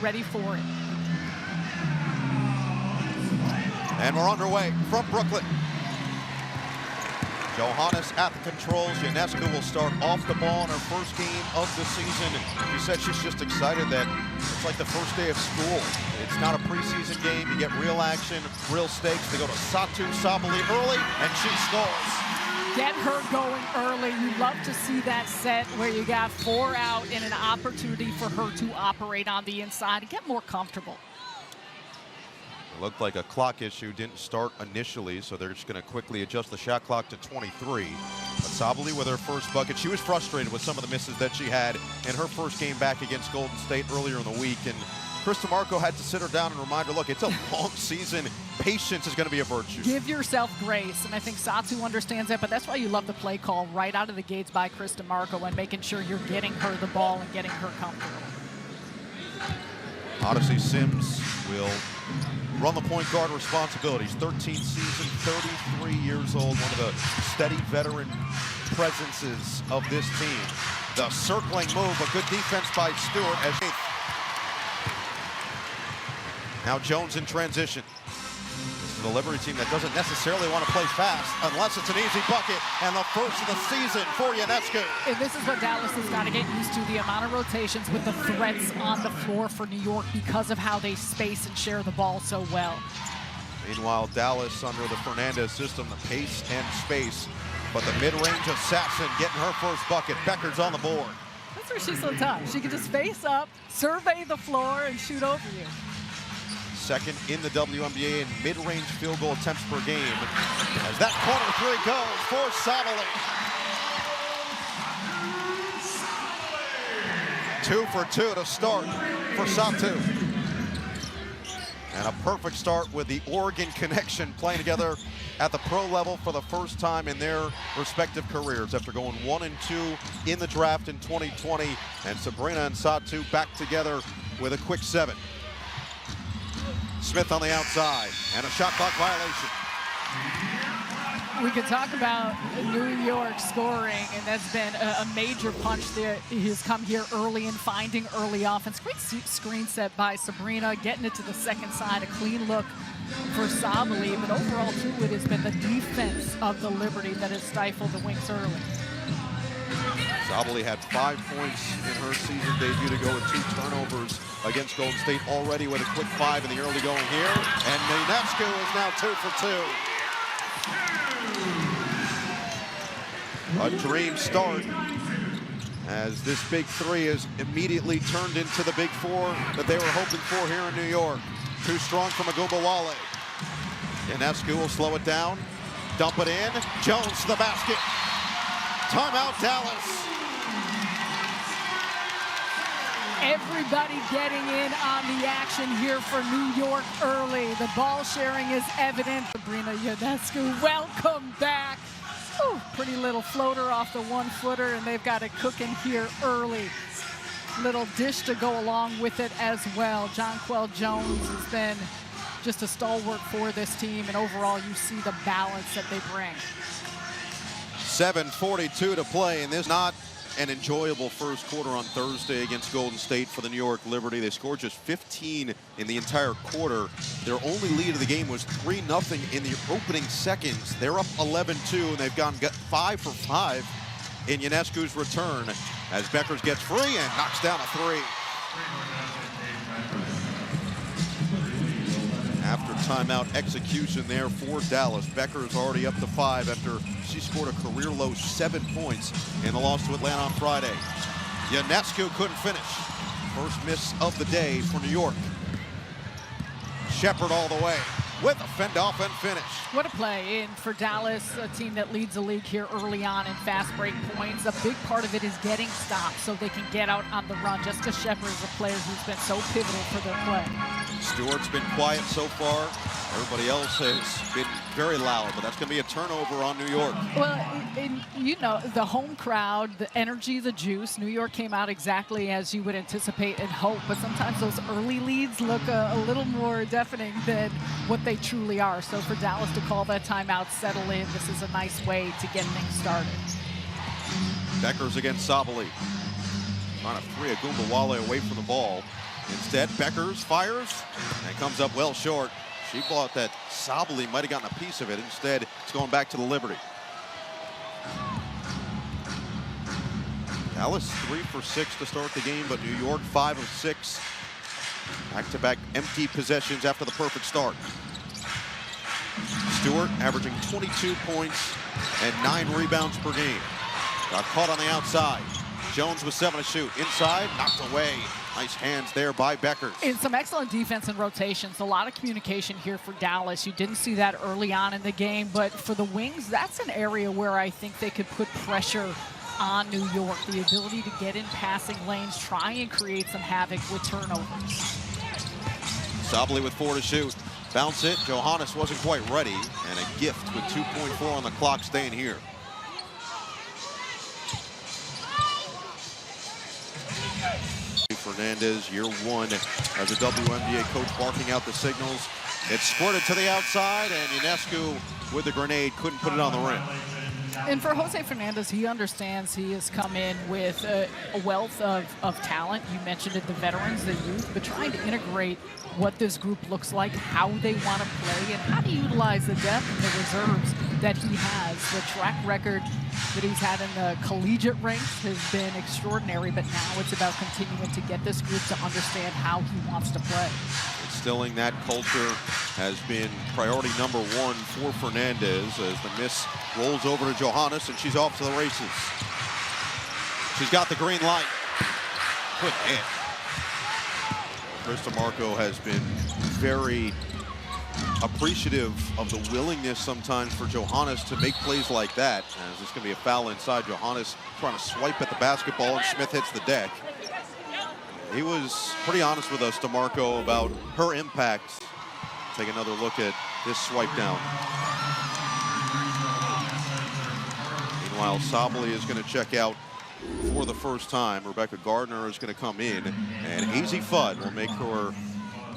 ready for it. And we're underway from Brooklyn. Johannes at the controls. Ionescu will start off the ball in her first game of the season. She said she's just excited that it's like the first day of school. It's not a preseason game. You get real action, real stakes. They go to Satou Sabally early, and she scores. Get her going early. You love to see that set where you got 4 out and an opportunity for her to operate on the inside and get more comfortable. It looked like a clock issue didn't start initially, so they're just going to quickly adjust the shot clock to 23. But Sabally with her first bucket. She was frustrated with some of the misses that she had in her first game back against Golden State earlier in the week. And Chris DeMarco had to sit her down and remind her, look, it's a long season. Patience is going to be a virtue. Give yourself grace, and I think Satou understands that, but that's why you love the play call right out of the gates by Chris DeMarco and making sure you're getting her the ball and getting her comfortable. Odyssey Sims will run the point guard responsibilities. 13th season, 33 years old, one of the steady veteran presences of this team. The circling move, a good defense by Stewart. Now Jones in transition. This is a Liberty team that doesn't necessarily want to play fast unless it's an easy bucket, and the first of the season for Ionescu. And this is what Dallas has got to get used to, the amount of rotations with the threats on the floor for New York because of how they space and share the ball so well. Meanwhile, Dallas under the Fernandez system, the pace and space, but the mid-range assassin getting her first bucket. Becker's on the board. That's where she's so tough. She can just face up, survey the floor, and shoot over you. Second in the WNBA in mid-range field goal attempts per game. As that corner three goes for Sabally. 2 for 2 to start for Satou. And a perfect start with the Oregon connection playing together at the pro level for the first time in their respective careers after going 1 and 2 in the draft in 2020. And Sabrina and Satou back together with a quick 7. Smith on the outside, and a shot clock violation. We could talk about New York scoring, and that's been a major punch there. He's come here early and finding early offense. Great screen set by Sabrina, getting it to the second side, a clean look for Sabally. But overall, too, it has been the defense of the Liberty that has stifled the Wings early. Sabally had 5 points in her season debut to go with 2 turnovers against Golden State, already with a quick 5 in the early going here. And Ionescu is now 2 for 2. A dream start as this big 3 is immediately turned into the big 4 that they were hoping for here in New York. Too strong from Agumbawale. Ionescu will slow it down, dump it in. Jones to the basket. Timeout, Dallas. Everybody getting in on the action here for New York early. The ball sharing is evident. Sabrina Ionescu, welcome back. Ooh, pretty little floater off the 1-footer, and they've got it cooking here early. Little dish to go along with it as well. Jonquel Jones has been just a stalwart for this team, and overall you see the balance that they bring. 7:42 to play, and this is not an enjoyable first quarter on Thursday against Golden State for the New York Liberty. They scored just 15 in the entire quarter. Their only lead of the game was 3-0 in the opening seconds. They're up 11-2, and they've got 5 for 5 in Ionescu's return as Beckers gets free and knocks down a 3. After timeout execution there for Dallas. Becker is already up to 5 after she scored a career-low 7 points in the loss to Atlanta on Friday. Ionescu couldn't finish. First miss of the day for New York. Shepard all the way with a fend-off and finish. What a play in for Dallas, a team that leads the league here early on in fast break points. A big part of it is getting stops so they can get out on the run. Jessica Shepard is a player who's been so pivotal for their play. Stewart's been quiet so far. Everybody else has been very loud, but that's going to be a turnover on New York. Well, and you know, the home crowd, the energy, the juice. New York came out exactly as you would anticipate and hope, but sometimes those early leads look a little more deafening than what they truly are. So for Dallas to call that timeout, settle in, this is a nice way to get things started. Beckers against Sabally. Trying to free Agumbawale away from the ball. Instead, Beckers fires and comes up well short. She thought that Sabli might have gotten a piece of it. Instead, it's going back to the Liberty. Dallas 3 for 6 to start the game, but New York 5 of 6. Back-to-back empty possessions after the perfect start. Stewart averaging 22 points and 9 rebounds per game. Got caught on the outside. Jones with 7 to shoot. Inside, knocked away. Nice hands there by Beckers. And some excellent defense and rotations. A lot of communication here for Dallas. You didn't see that early on in the game, but for the Wings, that's an area where I think they could put pressure on New York. The ability to get in passing lanes, try and create some havoc with turnovers. Sabli with 4 to shoot. Bounce it. Johannes wasn't quite ready. And a gift with 2.4 on the clock staying here. Fernandez, year 1 as a WNBA coach, barking out the signals. It's squirted to the outside, and Ionescu with the grenade couldn't put it on the rim. And for Jose Fernandez, he understands he has come in with a wealth of talent. You mentioned it, the veterans, the youth, but trying to integrate what this group looks like, how they want to play, and how to utilize the depth and the reserves that he has. The track record that he's had in the collegiate ranks has been extraordinary, but now it's about continuing to get this group to understand how he wants to play. Instilling that culture has been priority number 1 for Fernandez as the miss rolls over to Johannes, and she's off to the races. She's got the green light. Quick hit. Chris DeMarco has been very appreciative of the willingness sometimes for Johannes to make plays like that. As it's going to be a foul inside. Johannes trying to swipe at the basketball, and Smith hits the deck. He was pretty honest with us, DeMarco, about her impact. Take another look at this swipe down. Meanwhile, Sabli is going to check out for the first time. Rebecca Gardner is going to come in, and AZ Fudd will make her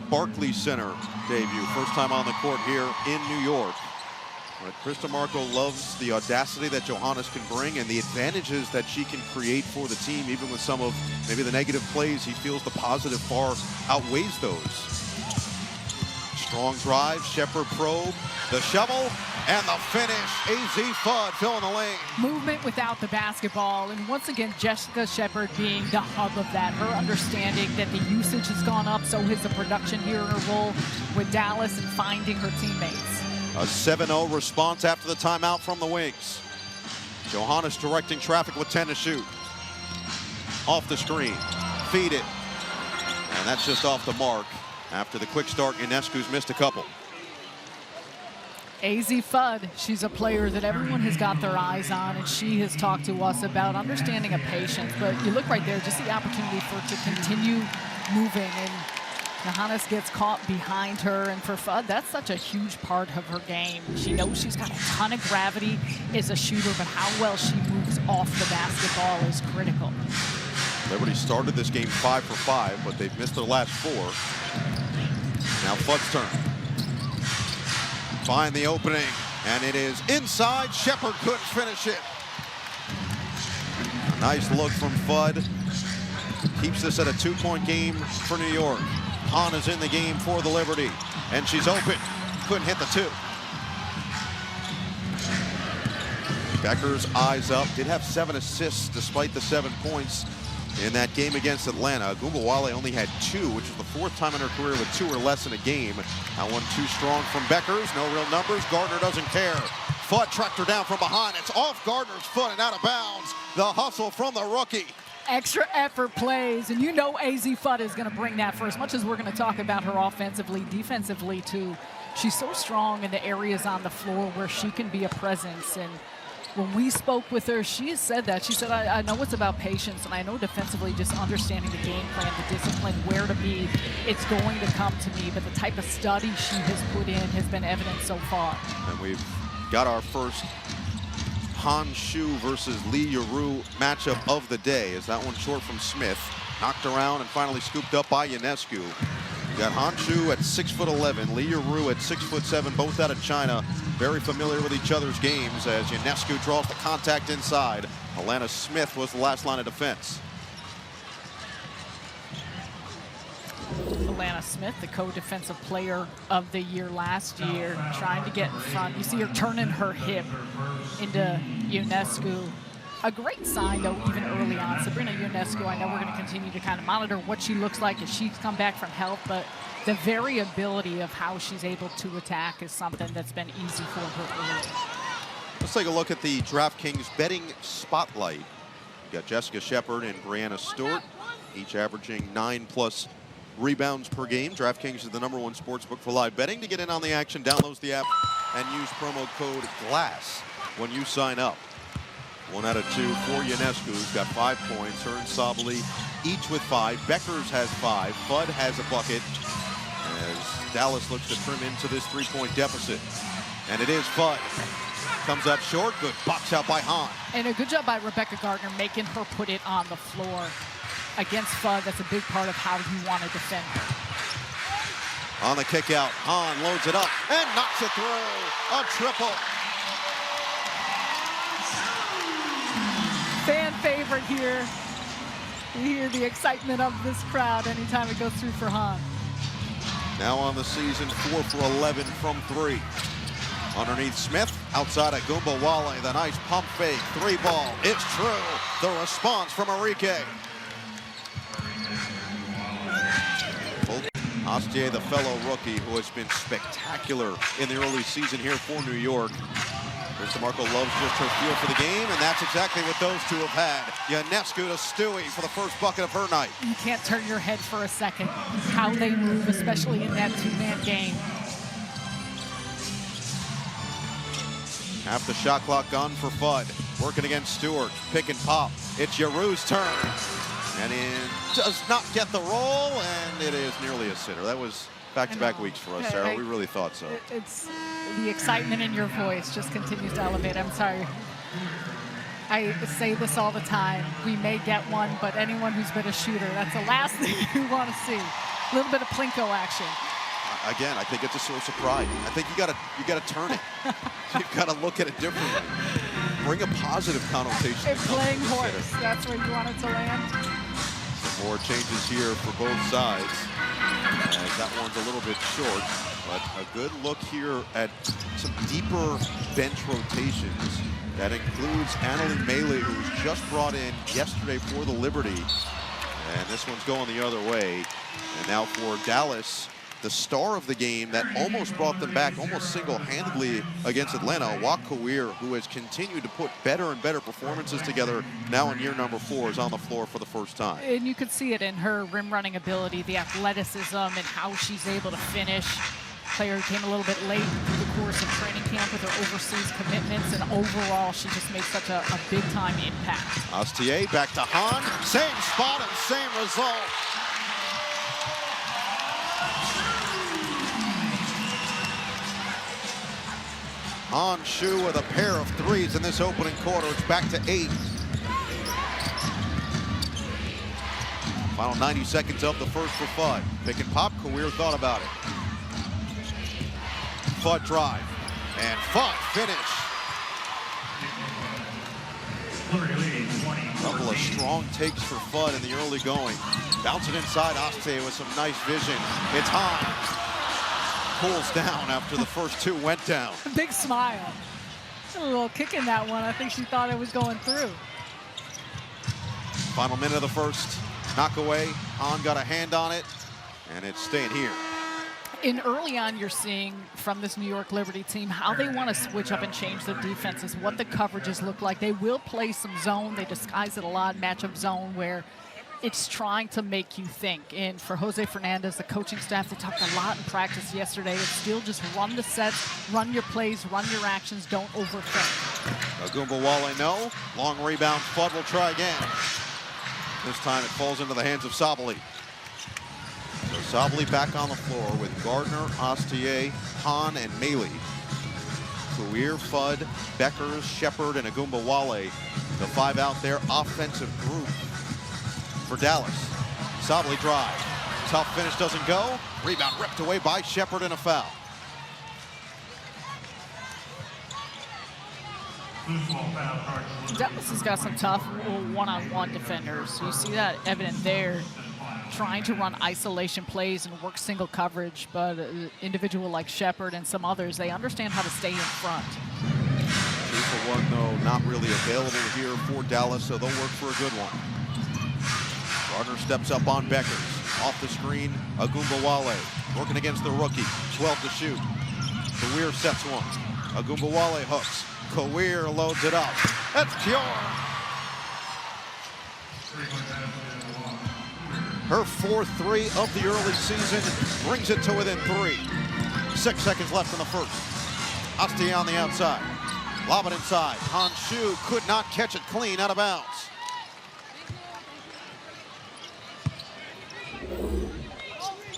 Barclays Center debut. First time on the court here in New York. But Chris DeMarco loves the audacity that Johannes can bring and the advantages that she can create for the team, even with some of maybe the negative plays. He feels the positive far outweighs those. Strong drive, Shepard probe, the shovel, and the finish. AZ Fudd filling the lane. Movement without the basketball, and once again, Jessica Shepard being the hub of that. Her understanding that the usage has gone up, so has the production here in her role with Dallas and finding her teammates. A 7-0 response after the timeout from the Wings. Johannes directing traffic with 10 to shoot. Off the screen, feed it, and that's just off the mark. After the quick start, Ionescu's missed a couple. AZ Fudd, she's a player that everyone has got their eyes on, and she has talked to us about understanding of patience. But you look right there, just the opportunity for her to continue moving, and Johannes gets caught behind her. And for Fudd, that's such a huge part of her game. She knows she's got a ton of gravity as a shooter, but how well she moves off the basketball is critical. Liberty started this game 5 for 5, but they've missed their last 4. Now Fudd's turn. Find the opening, and it is inside. Shepard couldn't finish it. Nice look from Fudd. Keeps this at a 2-point game for New York. Hahn is in the game for the Liberty, and she's open. Couldn't hit the 2. Becker's eyes up. Did have 7 assists despite the 7 points in that game against Atlanta. Gumbawale only had 2, which is the 4th time in her career with 2 or less in a game. That one too strong from Beckers. No real numbers. Gardner doesn't care. Fudd tracked her down from behind. It's off Gardner's foot and out of bounds. The hustle from the rookie. Extra effort plays, and you know AZ Fudd is going to bring that for as much as we're going to talk about her offensively, defensively too. She's so strong in the areas on the floor where she can be a presence. And when we spoke with her, she said that. She said, I know it's about patience, and I know defensively just understanding the game plan, the discipline, where to be. It's going to come to me, but the type of study she has put in has been evident so far. And we've got our first Han Shu versus Lee Yaru matchup of the day. Is that one short from Smith. Knocked around and finally scooped up by Ionescu. You got Han Shu at 6'11", Lee Yaru at 6'7", both out of China. Very familiar with each other's games as Ionescu draws the contact inside. Alana Smith was the last line of defense. Atlanta Smith, the co-defensive player of the year last year, trying to get in front. You see her turning her hip into Ionescu. A great sign, though, even early on. Sabrina Ionescu, I know we're going to continue to kind of monitor what she looks like as she's come back from health, but the variability of how she's able to attack is something that's been easy for her early. Let's take a look at the DraftKings betting spotlight. We've got Jessica Shepard and Brianna Stewart, each averaging 9+ rebounds per game. DraftKings is the #1 sportsbook for live betting. To get in on the action, download the app and use promo code GLASS when you sign up. 1 out of 2 for Ionescu, who's got 5 points. Her and Sabali each with 5. Beckers has 5. Fudd has a bucket as Dallas looks to trim into this 3-point deficit. And it is Fudd. Comes up short. Good box out by Hahn. And a good job by Rebecca Gardner making her put it on the floor against Fudd. That's a big part of how you want to defend her. On the kick out, Hahn loads it up and knocks it through. A triple. Fan favorite here. You hear the excitement of this crowd anytime it goes through for Hahn. Now on the season, 4 for 11 from 3. Underneath Smith, outside of Wale, the nice pump fake, 3-ball. It's true. The response from Enrique. Astier, the fellow rookie who has been spectacular in the early season here for New York. DeMarco loves just her feel for the game, and that's exactly what those two have had. Ionescu to Stewie for the first bucket of her night. You can't turn your head for a second. How they move, especially in that 2-man game. Half the shot clock gone for Fudd. Working against Stewart. Pick and pop. It's Yaru's turn. And it does not get the roll, and it is nearly a sitter. That was back-to-back weeks for us, Sarah. We really thought so. It's the excitement in your voice just continues to elevate. I'm sorry. I say this all the time. We may get one, but anyone who's been a shooter, that's the last thing you want to see. A little bit of Plinko action. Again, I think it's a source of pride. I think you gotta turn it. You've got to look at it differently. Bring a positive connotation. And playing horse, that's where you want it to land. Some more changes here for both sides. As that one's a little bit short, but a good look here at some deeper bench rotations. That includes Annalie Melee, who was just brought in yesterday for the Liberty. And this one's going the other way. And now for Dallas, the star of the game that almost brought them back almost single-handedly against Atlanta, Wak Kawir, who has continued to put better and better performances together, now in year number 4, is on the floor for the first time. And you could see it in her rim running ability, the athleticism, and how she's able to finish. Player came a little bit late through the course of training camp with her overseas commitments, and overall she just made such a big-time impact. Astier back to Hahn, same spot and same result. Han Shu with a pair of 3s in this opening quarter. It's back to 8. Final 90 seconds of the first for Fudd. Pick and pop, Kawir thought about it. Fudd drive, and Fudd finish. A couple of strong takes for Fudd in the early going. Bouncing inside, Astier with some nice vision. It's Han. Pulls down after the first 2 went down. Big smile. A little kick in that one. I think she thought it was going through. Final minute of the first. Knock away. Han got a hand on it, and it's staying here. And early on, you're seeing from this New York Liberty team how they want to switch up and change their defenses, what the coverages look like. They will play some zone. They disguise it a lot, matchup zone, where it's trying to make you think. And for Jose Fernandez, the coaching staff, they talked a lot in practice yesterday. It's still just run the sets, run your plays, run your actions, don't overthink. Wale, no. Long rebound, Fudd will try again. This time it falls into the hands of Sabali. So Sabali back on the floor with Gardner, Astier, Hahn, and Melee. Kawir, Fudd, Beckers, Shepard, and Wale. The 5 out there, offensive group for Dallas. Sabali drive. Tough finish doesn't go. Rebound ripped away by Shepard and a foul. Dallas has got some tough one-on-one defenders. You see that evident there. trying to run isolation plays and work single coverage, but an individual like Shepard and some others, they understand how to stay in front. 2-for-1, though, not really available here for Dallas, so they'll work for a good one. Gardner steps up on Beckers. Off the screen, Agumbawale working against the rookie. 12 to shoot. Kawir sets one. Agumbawale hooks. Kawir loads it up. That's pure. Her fourth three of the early season brings it to within 3. 6 seconds left in the first. Asti on the outside. Lob it inside. Honshu could not catch it clean, out of bounds.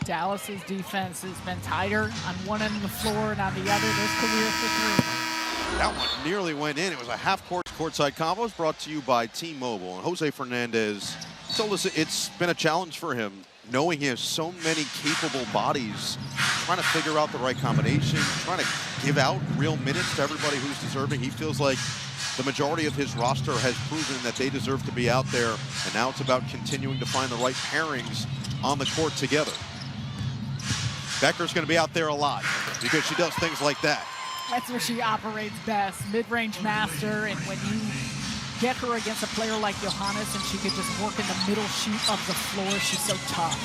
Dallas's defense has been tighter on one end of the floor, and on the other, there's Kawir for 3. That one nearly went in. It was a half-court courtside combo. It's brought to you by T-Mobile. And Jose Fernandez told us it's been a challenge for him, knowing he has so many capable bodies, trying to figure out the right combination, trying to give out real minutes to everybody who's deserving. He feels like the majority of his roster has proven that they deserve to be out there, and now it's about continuing to find the right pairings on the court together. Becker's going to be out there a lot because she does things like that. That's where she operates best, mid-range master, and when you get her against a player like Johannes and she could just work in the middle sheet of the floor, she's so tough.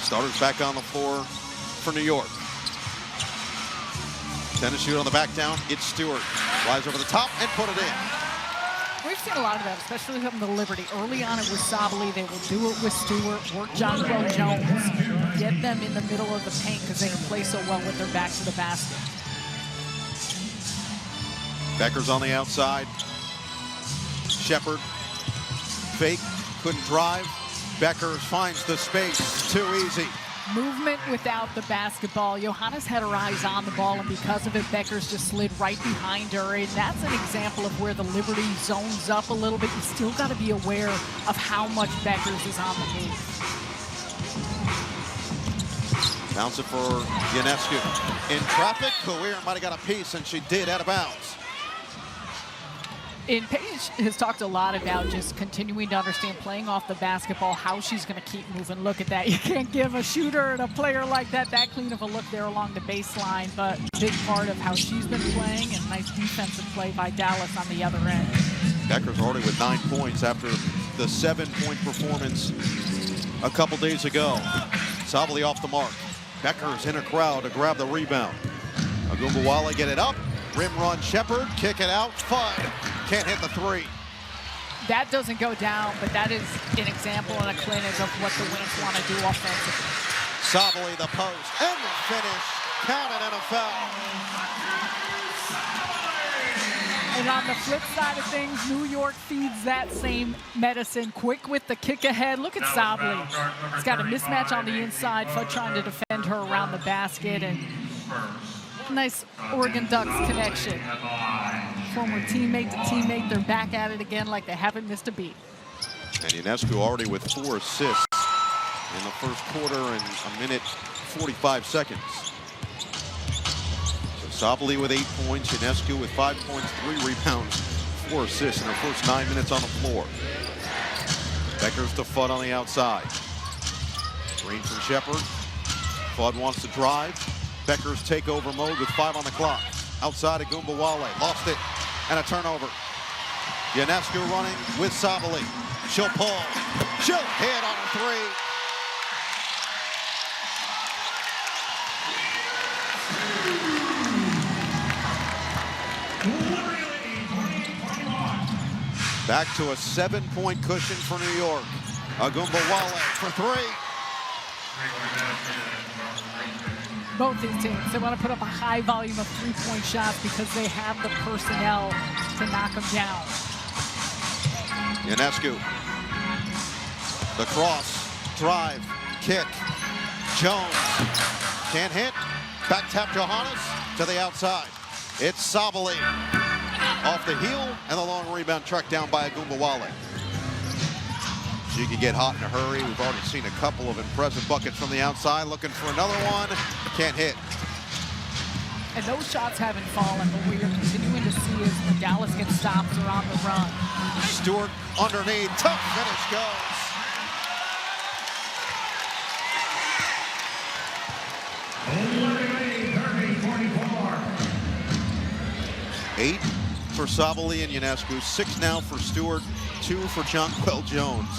Starters back on the floor for New York. Tennis shoot on the back down. It's Stewart. Flies over the top and put it in. We've seen a lot of that, especially from the Liberty. Early on it was Sabali. They will do it with Stewart, work Jonquel Jones, get them in the middle of the paint because they can play so well with their back to the basket. Becker's on the outside. Shepard, fake, couldn't drive. Beckers finds the space, too easy. Movement without the basketball. Johannes had her eyes on the ball, and because of it, Beckers just slid right behind her. And that's an example of where the Liberty zones up a little bit. You still got to be aware of how much Beckers is on the move. Bounce it for Ionescu. In traffic, Kawir might have got a piece, and she did, out of bounds. And Paige has talked a lot about just continuing to understand playing off the basketball, how she's going to keep moving. Look at that. You can't give a shooter and a player like that clean of a look there along the baseline, but big part of how she's been playing, and nice defensive play by Dallas on the other end. Becker's already with 9 points after the 7-point performance a couple days ago. Sabali off the mark. Becker's in a crowd to grab the rebound. Agumbawale get it up. Rim run, Shepard, kick it out, Fudd. Can't hit the 3. That doesn't go down, but that is an example and a clinic of what the Wings want to do offensively. Sabali the post, and the finish. Counted and a foul. And on the flip side of things, New York feeds that same medicine. Quick with the kick ahead. Look at Sabali. He's got a mismatch on the inside. Fudd trying to defend her around the basket, and nice Oregon Ducks connection. Former teammate to teammate, they're back at it again like they haven't missed a beat. And Ionescu already with 4 assists in the first quarter and a minute 45 seconds. So Sabali with 8 points, Ionescu with 5 points, 3 rebounds, 4 assists in her first 9 minutes on the floor. Beckers to Fudd on the outside. Green from Shepard. Fudd wants to drive. Beckers take over mode with 5 on the clock. Outside of Agumbawale, lost it, and a turnover. Ionescu running with Sabali. She'll pull, she'll hit on a 3. Back to a 7-point cushion for New York. Agumbawale for 3. Both these teams, they want to put up a high volume of 3-point shots because they have the personnel to knock them down. Ionescu. The cross, drive, kick. Jones can't hit. Back tap Johannes to the outside. It's Sabali. Off the heel, and the long rebound tracked down by Agumbawale. She can get hot in a hurry. We've already seen a couple of impressive buckets from the outside. Looking for another one. Can't hit. And those shots haven't fallen, but what you're continuing to see is when Dallas gets stops or on the run. Stewart underneath. Tough finish goes. 8 for Sabrina Ionescu, 6 now for Stewart, 2 for Jonquel Jones.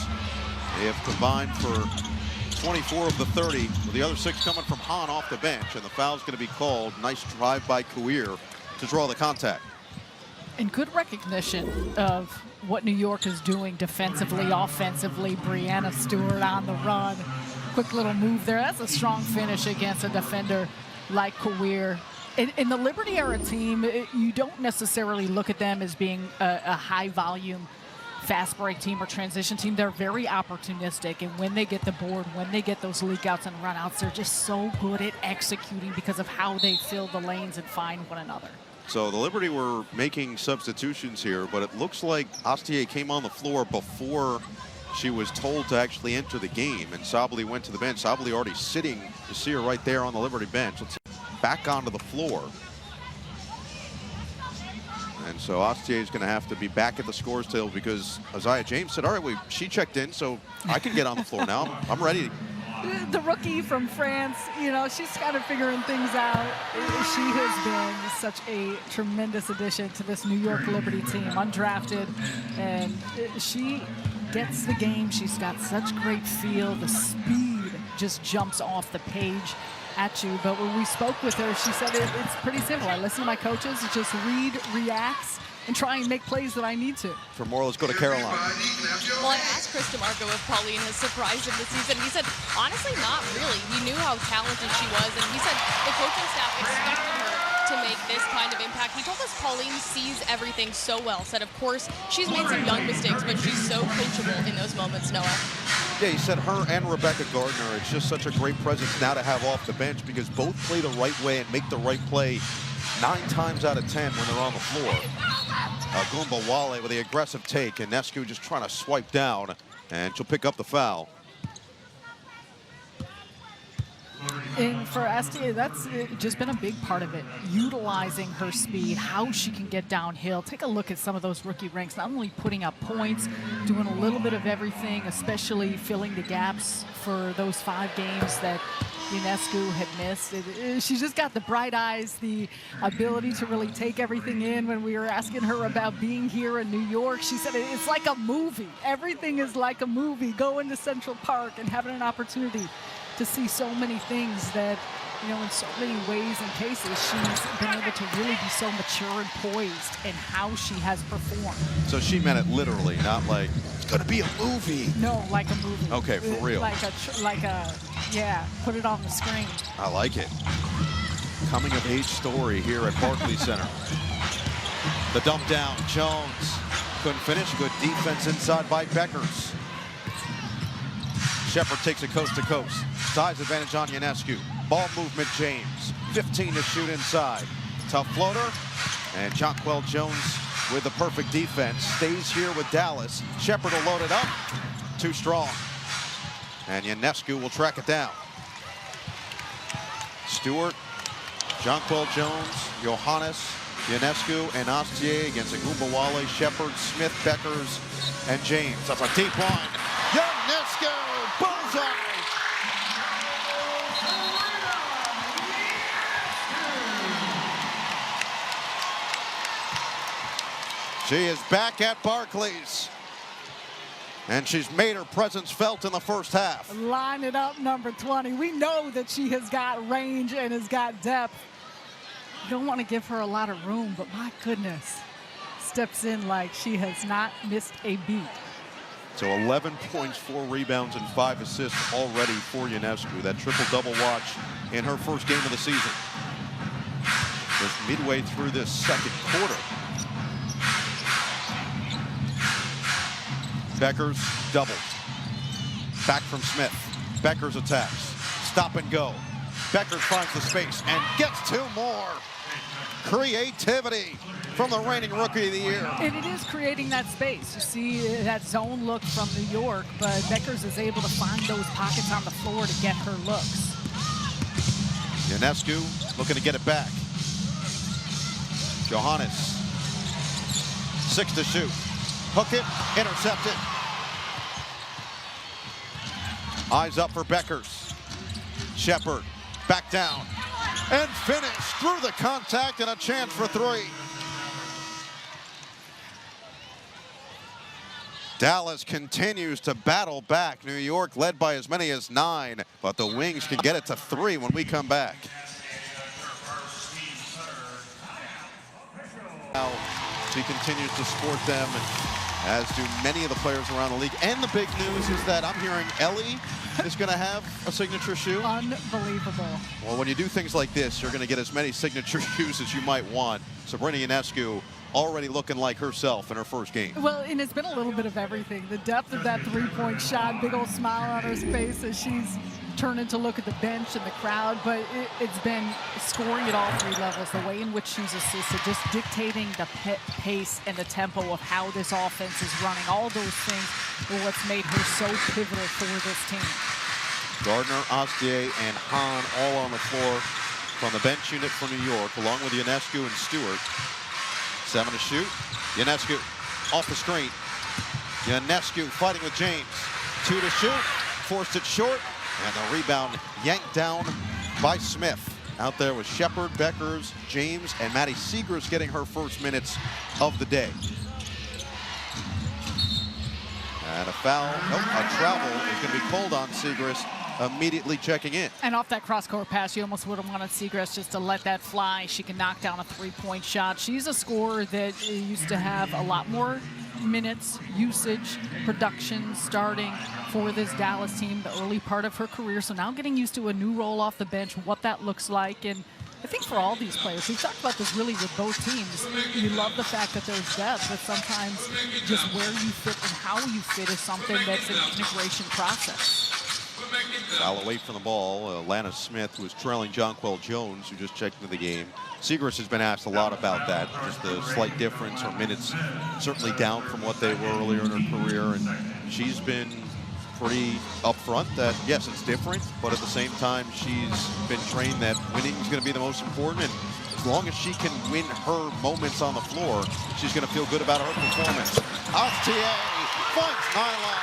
They have combined for 24 of the 30, with the other 6 coming from Hahn off the bench, and the foul's going to be called. Nice drive by Kuir to draw the contact. And good recognition of what New York is doing defensively, offensively. Brianna Stewart on the run. Quick little move there. That's a strong finish against a defender like Kuir. In the Liberty era team, you don't necessarily look at them as being a high volume fast break team or transition team. They're very opportunistic, and when they get the board, when they get those leak outs and run outs, they're just so good at executing because of how they fill the lanes and find one another. So the Liberty were making substitutions here, but it looks like Astier came on the floor before she was told to actually enter the game, and Sabally went to the bench. Sabally already sitting. You see her right there on the Liberty bench. Let's back onto the floor. And so Astier is going to have to be back at the scores table because Isaiah James said, all right, she checked in, so I can get on the floor now. I'm ready. The rookie from France, you know, she's kind of figuring things out. She has been such a tremendous addition to this New York Liberty team, undrafted, and she gets the game. She's got such great feel. The speed just jumps off the page at you. But when we spoke with her, she said it's pretty simple. I listen to my coaches, just read, reacts, and try and make plays that I need to. For more, let's go to Caroline. Well, I asked Chris DeMarco if Pauline has surprised him this season. He said, honestly, not really. He knew how talented she was, and he said the coaching staff expected her to make this kind of impact. He told us Pauline sees everything so well. Said, of course, she's made some young mistakes, but she's so coachable in those moments, Noah. Yeah, he said her and Rebecca Gardner, it's just such a great presence now to have off the bench because both play the right way and make the right play 9 times out of 10 when they're on the floor. Goumba Wale with the aggressive take, and Ionescu just trying to swipe down, and she'll pick up the foul. And for Astier, that's just been a big part of it, utilizing her speed, how she can get downhill. Take a look at some of those rookie ranks, not only putting up points, doing a little bit of everything, especially filling the gaps for those 5 games that Ionescu had missed. She's just got the bright eyes, the ability to really take everything in. When we were asking her about being here in New York, she said it's like a movie. Everything is like a movie. Going to Central Park and having an opportunity to see so many things that, you know, in so many ways and cases, she's been able to really be so mature and poised in how she has performed. So she meant it literally, not like, it's going to be a movie. No, like a movie. Okay, for real. Yeah, put it on the screen. I like it. Coming of age story here at Barclays Center. The dump down, Jones couldn't finish. Good defense inside by Beckers. Shepard takes it coast to coast. Size advantage on Ionescu. Ball movement, James. 15 to shoot inside. Tough floater. And Jonquel Jones with the perfect defense. Stays here with Dallas. Shepard will load it up. Too strong. And Ionescu will track it down. Stewart, Jonquel Jones, Johannes, Ionescu, and Astier against Goumba Wale, Shepard, Smith, Beckers, and James. That's a deep line. Ionescu, bullseye! She is back at Barclays. And she's made her presence felt in the first half. Line it up, number 20. We know that she has got range and has got depth. You don't want to give her a lot of room, but my goodness, steps in like she has not missed a beat. So 11 points, 4 rebounds, and 5 assists already for Ionescu. That triple-double watch in her first game of the season. Just midway through this second quarter. Beckers doubled. Back from Smith. Beckers attacks. Stop and go. Beckers finds the space and gets 2 more. Creativity from the reigning Rookie of the Year. And it is creating that space. You see that zone look from New York, but Beckers is able to find those pockets on the floor to get her looks. Ionescu looking to get it back. Johannes. 6 to shoot. Hook it, intercept it. Eyes up for Beckers. Shepard, back down. And finish through the contact and a chance for 3. Dallas continues to battle back. New York led by as many as 9, but the Wings can get it to 3 when we come back. Now, she continues to support them, as do many of the players around the league. And the big news is that I'm hearing Ellie is going to have a signature shoe. Unbelievable. Well, when you do things like this, you're going to get as many signature shoes as you might want. Sabrina Ionescu already looking like herself in her first game. Well, and it's been a little bit of everything. The depth of that three-point shot, big old smile on her face as she's turning to look at the bench and the crowd, but it's been scoring at all 3 levels, the way in which she's assisted, just dictating the pace and the tempo of how this offense is running. All those things are what's made her so pivotal for this team. Gardner, Astier, and Hahn all on the floor from the bench unit for New York, along with Ionescu and Stewart. 7 to shoot. Ionescu off the screen. Ionescu fighting with James. 2 to shoot. Forced it short. And the rebound yanked down by Smith. Out there with Shepard, Beckers, James, and Maddie Seegers getting her first minutes of the day. And a foul, a travel is going to be called on Seegers, immediately checking in. And off that cross-court pass, you almost would have wanted Seegers just to let that fly. She can knock down a 3-point shot. She's a scorer that used to have a lot more minutes, usage, production starting for this Dallas team the early part of her career. So now getting used to a new role off the bench, what that looks like. And I think for all these players, we've talked about this really with both teams. You love the fact that there's depth, but sometimes just where you fit and how you fit is something that's an integration process. Foul away from the ball. Lana Smith, who was trailing Jonquel Jones, who just checked into the game. Seegers has been asked a lot about that, just the slight difference. Her minutes certainly down from what they were earlier in her career, and she's been pretty upfront that, yes, it's different, but at the same time, she's been trained that winning is going to be the most important, and as long as she can win her moments on the floor, she's going to feel good about her performance. Astier finds nylon.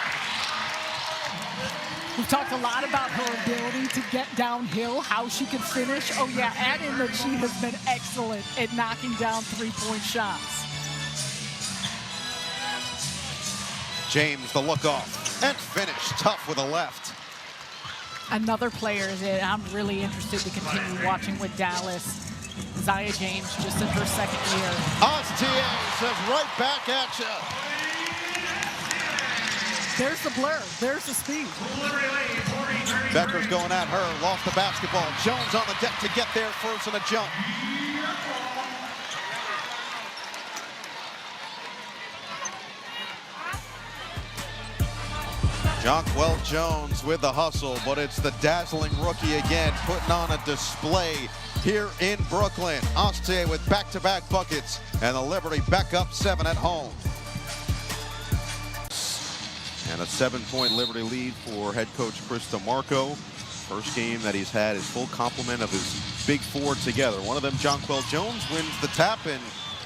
We've talked a lot about her ability to get downhill, how she can finish. Oh yeah, add in that she has been excellent at knocking down 3-point shots. James, the look off, and finish tough with a left. Another player that I'm really interested to continue watching with Dallas, Zaya James, just in her 2nd year. Astier says right back at you. There's the blur, there's the speed. Becker's going at her, lost the basketball. Jones on the deck to get there first in a jump. Jonquel Jones with the hustle, but it's the dazzling rookie again, putting on a display here in Brooklyn. Astier with back-to-back buckets, and the Liberty back up 7 at home. And a 7-point Liberty lead for head coach Chris DeMarco. First game that he's had his full complement of his big 4 together. One of them, Jonquel Jones, wins the tap and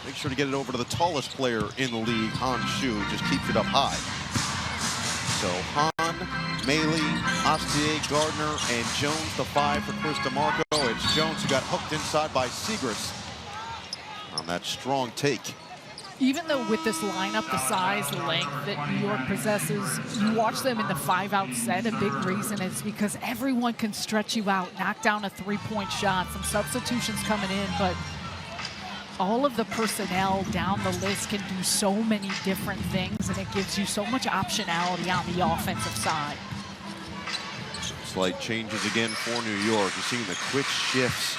makes sure to get it over to the tallest player in the league, Han Shu, just keeps it up high. So Han, Maley, Astier, Gardner, and Jones, the 5 for Chris DeMarco. It's Jones who got hooked inside by Seegers on that strong take. Even though with this lineup, the size, the length that New York possesses, you watch them in the 5-out set, a big reason is because everyone can stretch you out, knock down a 3-point shot, some substitutions coming in, but all of the personnel down the list can do so many different things, and it gives you so much optionality on the offensive side. Slight changes again for New York. You're seeing the quick shifts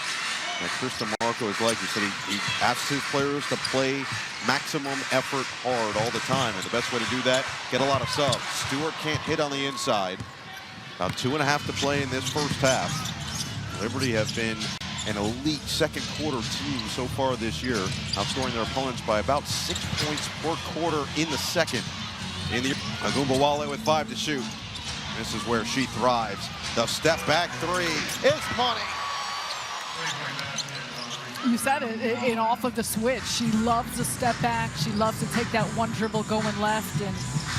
that Chris DeMarco is like. You said he asks his players to play maximum effort hard all the time, and the best way to do that, get a lot of subs. Stewart can't hit on the inside. About 2.5 to play in this first half. Liberty have been an elite second quarter team so far this year, outscoring their opponents by about 6 points per quarter in the second. In the Agumbawale with 5 to shoot. This is where she thrives. The step back 3 is money. You said it, and off of the switch. She loves the step back. She loves to take that one dribble going left, and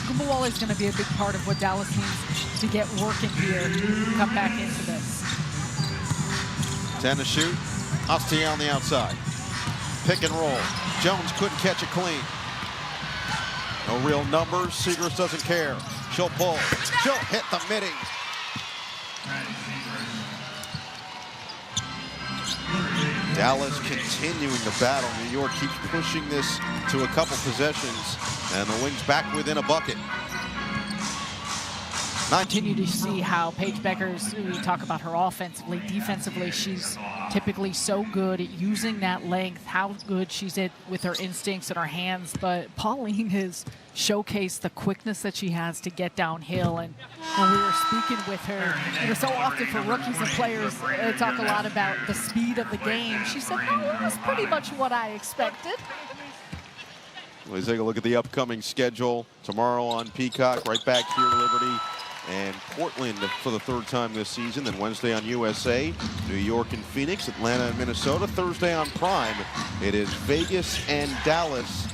Agumbawale is going to be a big part of what Dallas needs to get working here to come back into this. 10 to shoot. Astier on the outside. Pick and roll. Jones couldn't catch it clean. No real numbers. Segrist doesn't care. She'll pull. She'll hit the midi. Dallas continuing the battle. New York keeps pushing this to a couple possessions, and the Wings back within a bucket. Continue to see how Paige Bueckers, we talk about her offensively, defensively, she's typically so good at using that length, how good she's at with her instincts and her hands. But Pauline has showcased the quickness that she has to get downhill. And when we were speaking with her, so often for rookies and players, they talk a lot about the speed of the game. She said, no, that's pretty much what I expected. Let's take a look at the upcoming schedule. Tomorrow on Peacock, right back here to Liberty and Portland for the third time this season. Then Wednesday on USA, New York and Phoenix, Atlanta and Minnesota. Thursday on Prime, it is Vegas and Dallas,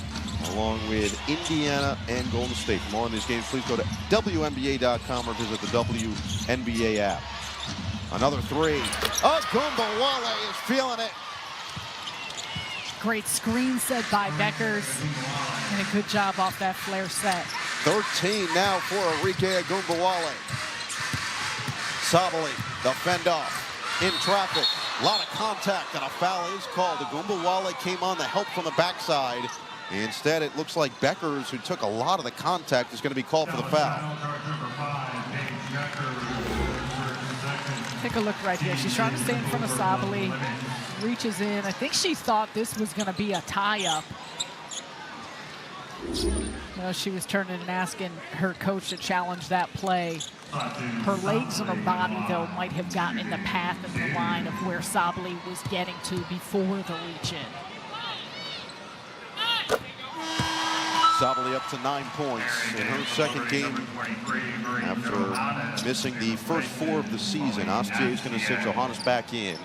along with Indiana and Golden State. For more on these games, please go to WNBA.com or visit the WNBA app. Another three. Ogunbowale is feeling it. Great screen set by Bueckers, and a good job off that flare set. 13 now for Arike Ogunbowale. Sabali, the fend off, in traffic. A lot of contact, and a foul is called. Ogunbowale came on the help from the backside. Instead, it looks like Bueckers, who took a lot of the contact, is going to be called for the foul. Take a look right here. She's trying to stay in front of Sabali. Reaches in. I think she thought this was going to be a tie-up. No, she was turning and asking her coach to challenge that play. Her legs and her body, though, might have gotten in the path of the line of where Sabali was getting to before the reach-in. Sabali up to 9 points in her second game after missing the first 4 of the season. Astier is going to sit Johannes back in.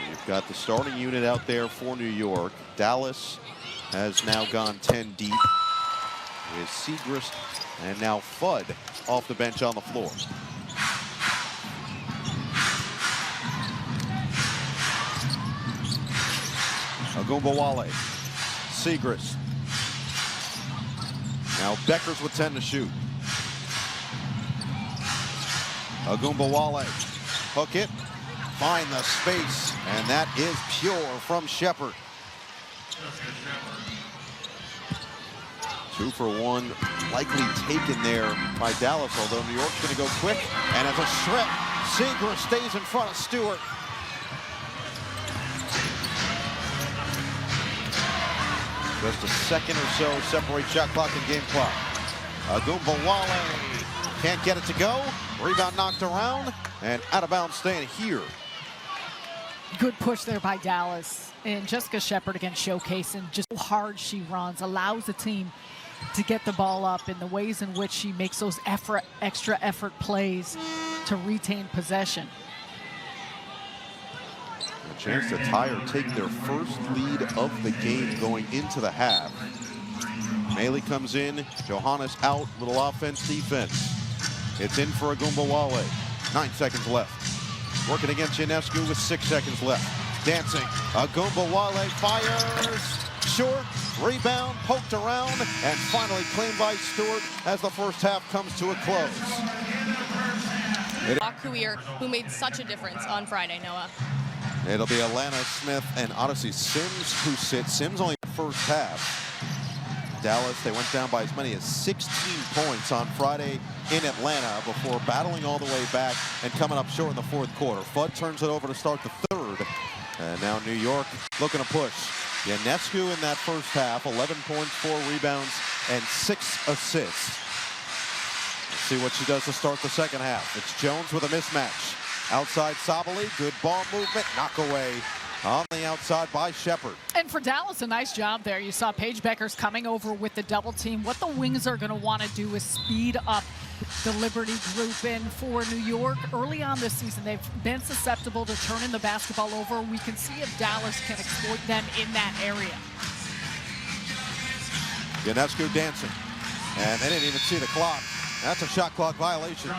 We've got the starting unit out there for New York. Dallas has now gone 10 deep with Segrist and now Fudd off the bench on the floor. Ogunbowale, Segrist. Now Bueckers with 10 to shoot. Ogunbowale, hook it. Find the space, and that is pure from Shepherd. 2 for 1, likely taken there by Dallas, although New York's going to go quick. And as a shred, Segrist stays in front of Stewart. Just a second or so separates shot clock and game clock. Ogunbowale can't get it to go. Rebound knocked around, and out of bounds staying here. Good push there by Dallas. And Jessica Shepherd again showcasing just how hard she runs, allows the team to get the ball up in the ways in which she makes those extra effort plays to retain possession. A chance to tie or take their first lead of the game going into the half. Maley comes in, Johannes out, little offense, defense. It's in for Ogunbowale. 9 seconds left. Working against Ionescu with 6 seconds left. Dancing. Ogunbowale fires. Short. Rebound. Poked around. And finally claimed by Stewart as the first half comes to a close. Career who made such a difference on Friday, Noah. It'll be Alana Smith and Odyssey Sims who sit. Sims only the first half. Dallas, they went down by as many as 16 points on Friday in Atlanta before battling all the way back and coming up short in the fourth quarter. Fudd turns it over to start the third. And now New York looking to push. Ionescu in that first half, 11 points, 4 rebounds, and 6 assists. Let's see what she does to start the second half. It's Jones with a mismatch. Outside Sabali, good ball movement, knock away on the outside by Shepherd. And for Dallas, a nice job there. You saw Paige Bueckers coming over with the double team. What the Wings are going to want to do is speed up the Liberty group. And for New York, early on this season, they've been susceptible to turning the basketball over. We can see if Dallas can exploit them in that area. Ionescu dancing. And they didn't even see the clock. That's a shot clock violation.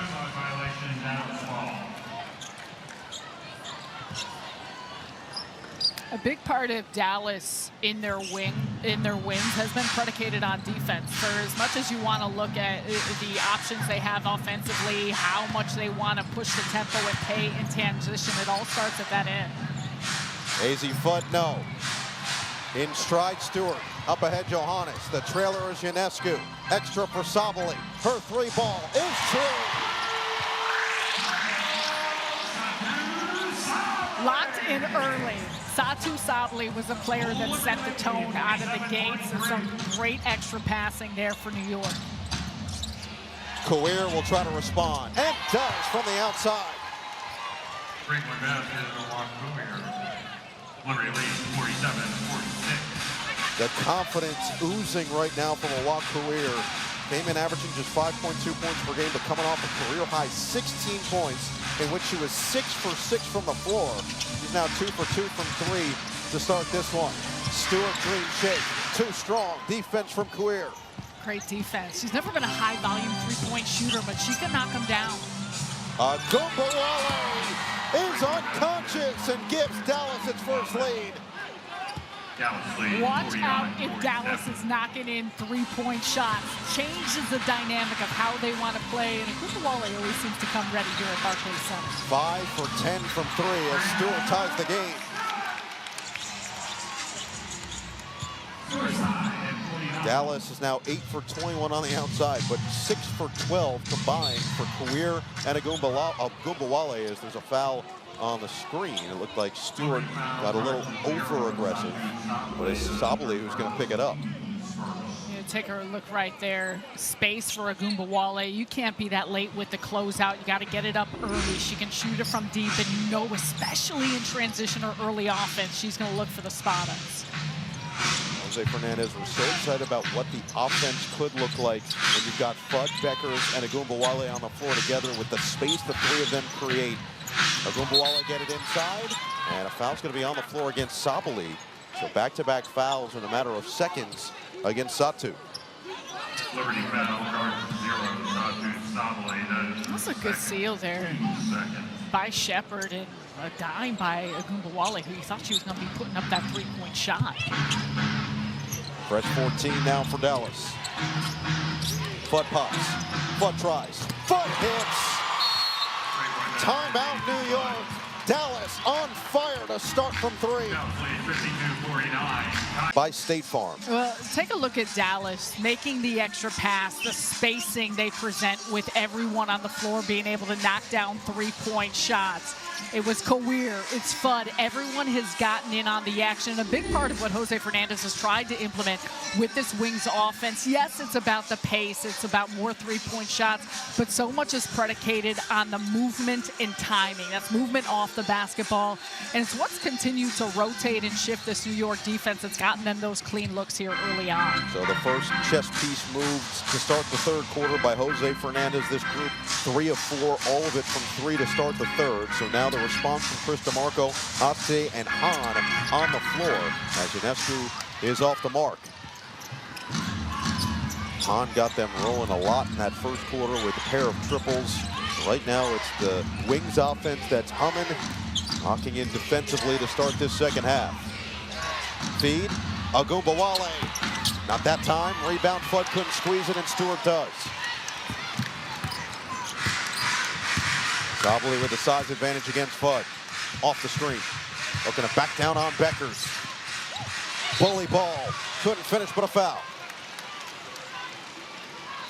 A big part of Dallas in their wing in their wins has been predicated on defense. For as much as you want to look at the options they have offensively, how much they want to push the tempo and pay in transition, it all starts at that end. Azzi Fudd, no. In stride, Stewart. Up ahead, Johannes. The trailer is Ionescu. Extra for Sabally. Her three ball is true. Locked in early. Satou Sabally was a player that set the tone out of the gates, and some great extra passing there for New York. Coir will try to respond, and does from the outside. Great one basket along Coir. Liberty leads 47-46. The confidence oozing right now from Awak Coir. Came in averaging just 5.2 points per game, but coming off a career-high 16 points, in which she was 6 for 6 from the floor. She's now 2 for 2 from 3 to start this one. Stewart Green shake, too strong. Defense from Coir. Great defense. She's never been a high-volume three-point shooter, but she can knock him down. Agumbawale is unconscious and gives Dallas its first lead. Watch out if Dallas is knocking in three-point shots. Changes the dynamic of how they want to play, and Agumbawale always seems to come ready here at Barclays Center. 5 for 10 from 3 as Stewart ties the game. Dallas is now 8 for 21 on the outside, but 6 for 12 combined for Coir and Agumbawale as there's a foul on the screen. It looked like Stewart got a little over-aggressive, but it's Sabally who's going to pick it up. Take a look right there. Space for Agumbawale. You can't be that late with the closeout. You got to get it up early. She can shoot it from deep, and you know, especially in transition or early offense, she's going to look for the spot-ups. Jose Fernandez was so excited about what the offense could look like when you've got Fudd, Beckers, and Agumbawale on the floor together with the space the three of them create. Agumbawale get it inside, and a foul's going to be on the floor against Sabally. So back-to-back fouls in a matter of seconds against Satou. Liberty foul, guard 0, Satou Sabally. That's a good seal there by Shepard, and a dime by Agumbawale, who you thought she was going to be putting up that three-point shot. Fresh 14 now for Dallas. Fudd pops. Fudd tries. Fudd hits. Timeout, New York. Dallas on fire to start from 3. By State Farm. Well, take a look at Dallas making the extra pass, the spacing they present with everyone on the floor being able to knock down three-point shots. It was Coir, it's Fudd. Everyone has gotten in on the action. A big part of what Jose Fernandez has tried to implement with this Wings offense, yes, it's about the pace, it's about more three-point shots, but so much is predicated on the movement and timing. That's movement off the basketball, and it's what's continued to rotate and shift this New York defense that's gotten them those clean looks here early on. So the first chess piece moved to start the third quarter by Jose Fernandez. This group 3 of 4, all of it from 3 to start the third. So now the response from Chris DeMarco, Ate, and Hahn on the floor as Ionescu is off the mark. Hahn got them rolling a lot in that first quarter with a pair of triples. Right now it's the Wings offense that's humming, knocking in defensively to start this second half. Feed, Agumbawale. Not that time. Rebound, Fudd couldn't squeeze it, and Stewart does. Sabally with the size advantage against Fudd. Off the screen. Looking to back down on Beckers. Bully ball. Couldn't finish, but a foul.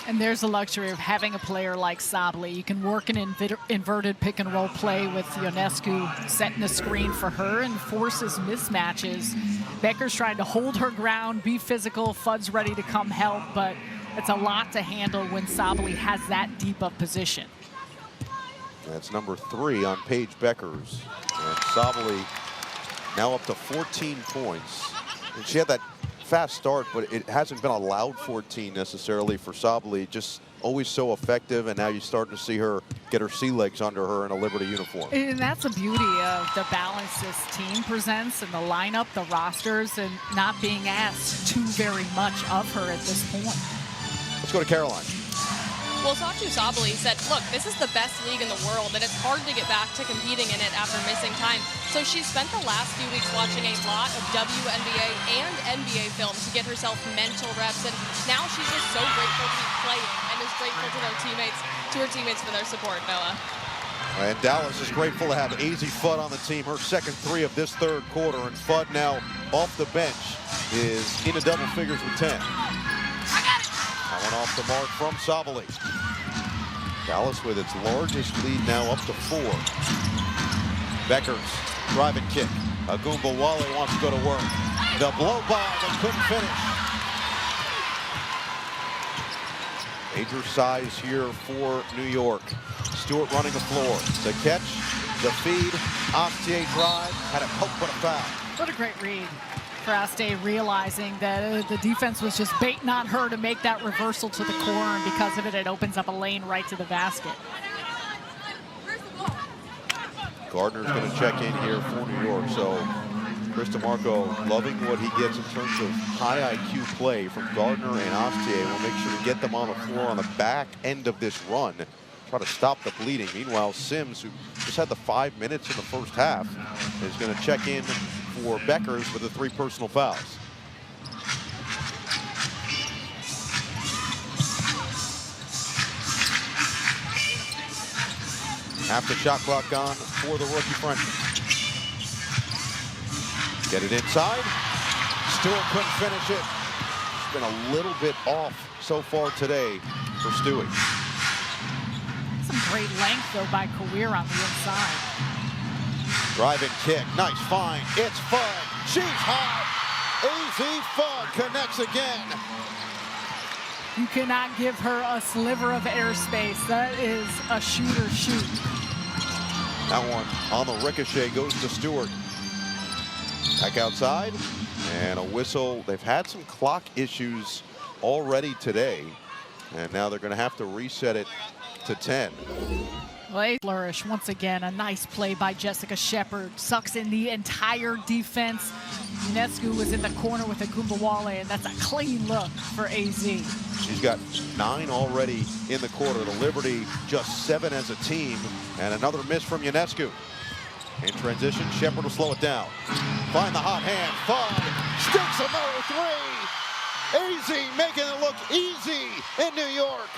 And there's the luxury of having a player like Sabally. You can work an inverted pick and roll play with Ionescu setting the screen for her and forces mismatches. Becker's trying to hold her ground, be physical. Fudd's ready to come help, but it's a lot to handle when Sabally has that deep of position. That's number 3 on Paige Beckers. And Sabally now up to 14 points. And she had that fast start, but it hasn't been allowed 14 necessarily for Sabally. Just always so effective, and now you're starting to see her get her sea legs under her in a Liberty uniform. And that's the beauty of the balance this team presents and the lineup, the rosters, and not being asked too very much of her at this point. Let's go to Caroline. Well, Satou Sabally said, look, this is the best league in the world, and it's hard to get back to competing in it after missing time. So she spent the last few weeks watching a lot of WNBA and NBA films to get herself mental reps, and now she's just so grateful to be playing and is grateful to her teammates for their support, Noah. And Dallas is grateful to have AZ Fudd on the team, her second 3 of this third quarter, and Fudd now off the bench is into double figures with 10. That one off the mark from Sabally. Dallas with its largest lead now up to 4. Beckers driving kick. Agumbawale wants to go to work. The blow by, but couldn't finish. Major size here for New York. Stewart running the floor. The catch, the feed, Astier drive, had a poke but a foul. What a great read for Astier, realizing that the defense was just baiting on her to make that reversal to the corner, and because of it, it opens up a lane right to the basket. Gardner's going to check in here for New York, so Chris DeMarco loving what he gets in terms of high IQ play from Gardner and Astier. We'll make sure to get them on the floor on the back end of this run, try to stop the bleeding. Meanwhile, Sims, who just had the 5 minutes in the first half, is going to check in for Beckers with the 3 personal fouls. Half the shot clock gone for the rookie freshman. Get it inside. Stewart couldn't finish it. It's been a little bit off so far today for Stewie. Some great length, though, by Kawir on the inside. Driving kick, nice find. It's Fudd. She's hot. AZ Fudd connects again. You cannot give her a sliver of airspace. That is a shooter shoot. That one on the ricochet goes to Stewart. Back outside, and a whistle. They've had some clock issues already today, and now they're going to have to reset it to 10. Well, flourish once again. A nice play by Jessica Shepard. Sucks in the entire defense. Ionescu was in the corner with Agumbawale, and that's a clean look for AZ. She's got 9 already in the quarter. The Liberty just 7 as a team, and another miss from Ionescu. In transition, Shepard will slow it down. Find the hot hand. Fudd sticks another 3. AZ making it look easy in New York.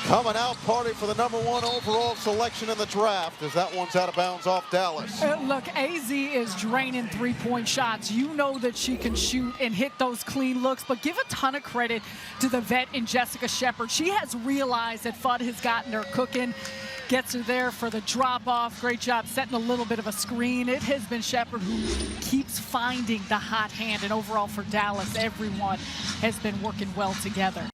Coming out party for the #1 overall selection in the draft, as that one's out of bounds off Dallas. Look, AZ is draining 3-point shots. You know that she can shoot and hit those clean looks, but give a ton of credit to the vet in Jessica Shepard. She has realized that Fudd has gotten her cooking, gets her there for the drop-off. Great job setting a little bit of a screen. It has been Shepard who keeps finding the hot hand, and overall for Dallas, everyone has been working well together.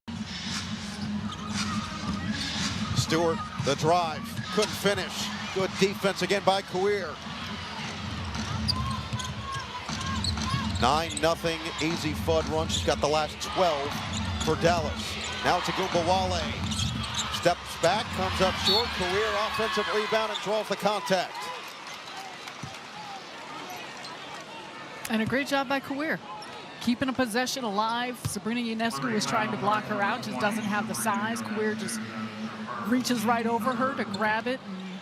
Stewart, the drive, couldn't finish. Good defense again by Kawir. 9-0 AZ Fudd run. She's got the last 12 for Dallas. Now it's Agumbawale. Steps back, comes up short. Kawir offensive rebound and draws the contact. And a great job by Kawir. Keeping a possession alive. Sabrina Ionescu was trying to block her out, just doesn't have the size. Kawir just reaches right over her to grab it and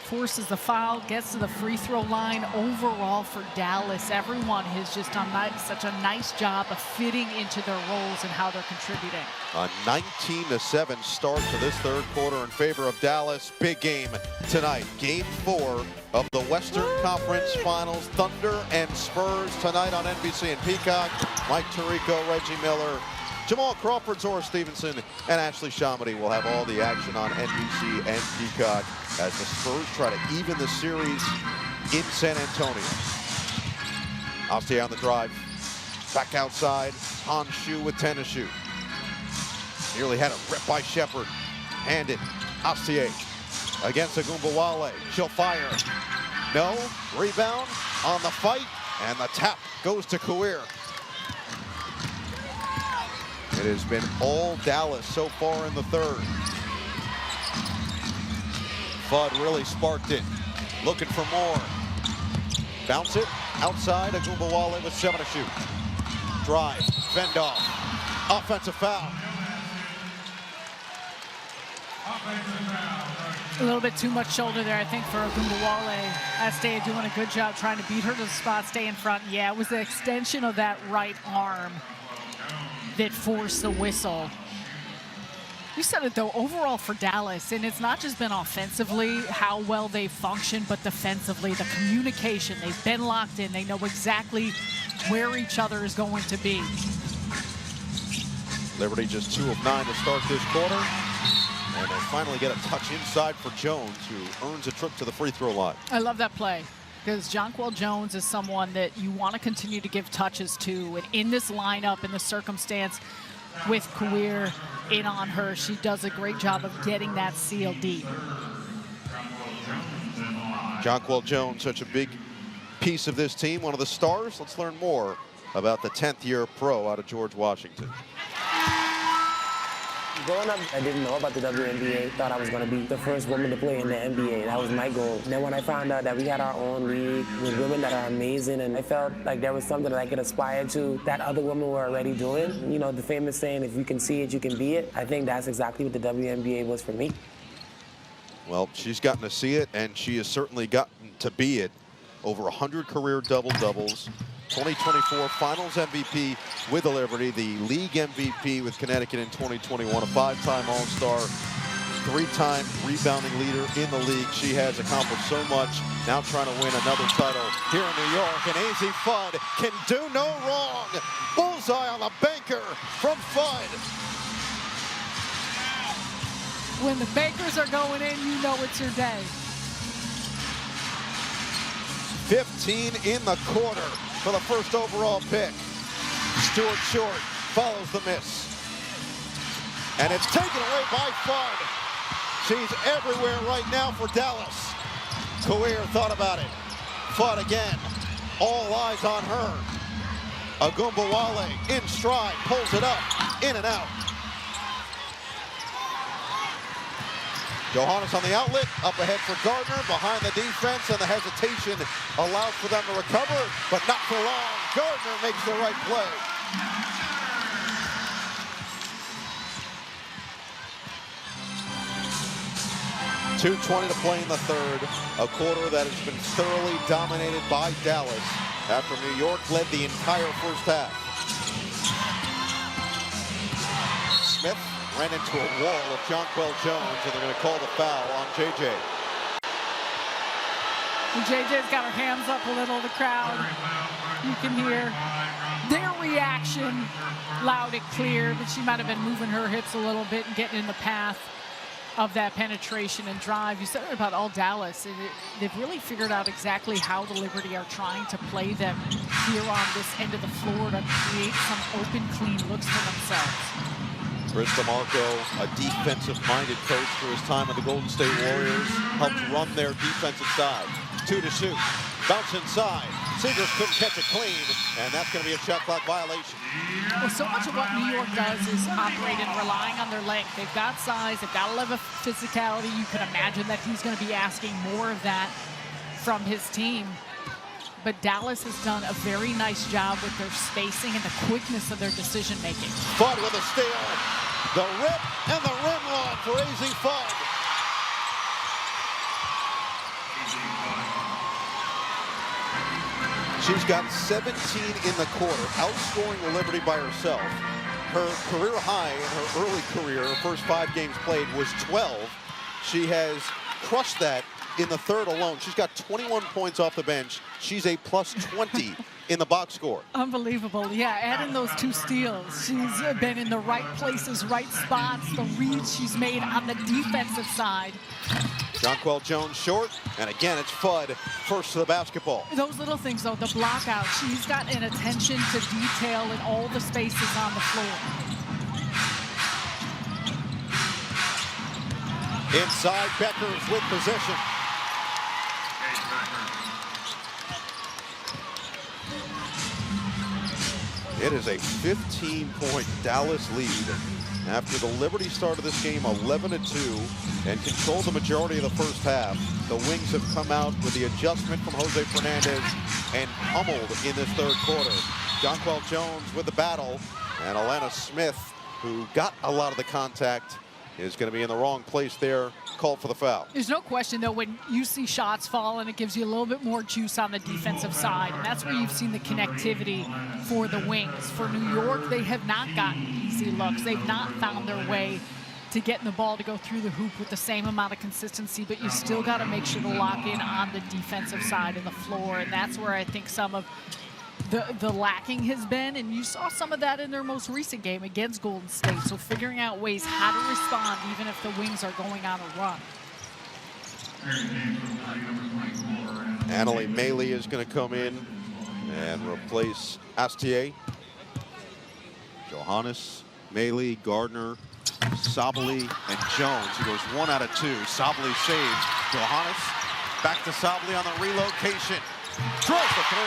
forces the foul, gets to the free throw line. Overall for Dallas, everyone has just done such a nice job of fitting into their roles and how they're contributing. A 19-7 start to this third quarter in favor of Dallas. Big game tonight. Game 4 of the Western Conference Finals. Thunder and Spurs tonight on NBC and Peacock. Mike Tirico, Reggie Miller, Jamal Crawford, Zora Stevenson, and Ashley Shamity will have all the action on NBC and Peacock as the Spurs try to even the series in San Antonio. Astier on the drive. Back outside. Honshu with 10 to shoot. Nearly had it ripped by Shepard. Handed. Astier against Agumbawale. She'll fire. No. Rebound on the fight. And the tap goes to Kawir. It has been all Dallas so far in the third. Fudd really sparked it. Looking for more. Bounce it outside. Agumbawale with 7 to shoot. Drive. fend off. Offensive foul. A little bit too much shoulder there, I think, for Ogunbowale. Estee doing a good job trying to beat her to the spot, stay in front. Yeah, it was the extension of that right arm that forced the whistle. You said it, though, overall for Dallas, and it's not just been offensively how well they function, but defensively, the communication. They've been locked in. They know exactly where each other is going to be. Liberty just 2 of 9 to start this quarter. And they finally get a touch inside for Jones, who earns a trip to the free throw line. I love that play, because Jonquel Jones is someone that you want to continue to give touches to. And in this lineup, in the circumstance with Kawir in on her, she does a great job of getting that seal deep. Jonquel Jones, such a big piece of this team, one of the stars. Let's learn more about the 10th-year pro out of George Washington. Growing up, I didn't know about the WNBA. Thought I was going to be the first woman to play in the NBA. That was my goal. And then when I found out that we had our own league with women that are amazing, and I felt like there was something that I could aspire to that other women were already doing. You know, the famous saying, if you can see it, you can be it. I think that's exactly what the WNBA was for me. Well, she's gotten to see it, and she has certainly gotten to be it. Over 100 career double-doubles. 2024 Finals MVP with the Liberty, the league MVP with Connecticut in 2021, a 5-time All-Star, 3-time rebounding leader in the league. She has accomplished so much, now trying to win another title here in New York, and AZ Fudd can do no wrong. Bullseye on the banker from Fudd. When the bankers are going in, you know it's your day. 15 in the quarter for the first overall pick. Stewart Short follows the miss. And it's taken away by Fudd. She's everywhere right now for Dallas. Kawir thought about it. Fudd again. All eyes on her. Ogunbowale in stride, pulls it up, in and out. Johannes on the outlet, up ahead for Gardner, behind the defense, and the hesitation allows for them to recover, but not for long. Gardner makes the right play. .220 to play in the third, a quarter that has been thoroughly dominated by Dallas after New York led the entire first half. Smith ran into a wall of Jonquel Jones, and they're going to call the foul on JJ. And JJ's got her hands up a little, the crowd. You can hear their reaction loud and clear, that she might have been moving her hips a little bit and getting in the path of that penetration and drive. You said it about all Dallas. They've really figured out exactly how the Liberty are trying to play them here on this end of the floor to create some open, clean looks for themselves. Chris DeMarco, a defensive-minded coach for his time with the Golden State Warriors, helped run their defensive side. 2 to shoot. Bounce inside. Seegers couldn't catch it clean, and that's going to be a shot clock violation. Well, so much of what New York does is operate and relying on their length. They've got size. They've got a level of physicality. You can imagine that he's going to be asking more of that from his team. But Dallas has done a very nice job with their spacing and the quickness of their decision-making. Fudd with a steal. The rip and the rim run for AZ Fudd. She's got 17 in the quarter, outscoring the Liberty by herself. Her career high in her early career, her first 5 games played, was 12. She has crushed that in the third alone. She's got 21 points off the bench. She's a plus 20 in the box score. Unbelievable. Yeah, adding those 2 steals. She's been in the right places, right spots. The reads she's made on the defensive side. Jonquel Jones short, and again, it's Fudd first to the basketball. Those little things, though, the block out. She's got an attention to detail in all the spaces on the floor. Inside, Beckers with possession. It is a 15-point Dallas lead after the Liberty started this game 11-2 and controlled the majority of the first half. The Wings have come out with the adjustment from Jose Fernandez and pummeled in this third quarter. Jonquel Jones with the battle, And Alana Smith, who got a lot of the contact, is going to be in the wrong place there. Called for the foul. There's no question, though, when you see shots fall and it gives you a little bit more juice on the defensive side. And that's where you've seen the connectivity for the Wings. For New York, they have not gotten easy looks. They've not found their way to getting the ball to go through the hoop with the same amount of consistency, but you still got to make sure to lock in on the defensive side of the floor. And that's where I think some of the lacking has been, and you saw some of that in their most recent game against Golden State. So figuring out ways how to respond even if the Wings are going on a run. Annalie Maley is going to come in and replace Astier. Johannes, Maley, Gardner, Sabally, and Jones. He goes 1 out of 2. Sabally saves. Johannes back to Sabally on the relocation. Draws the 3.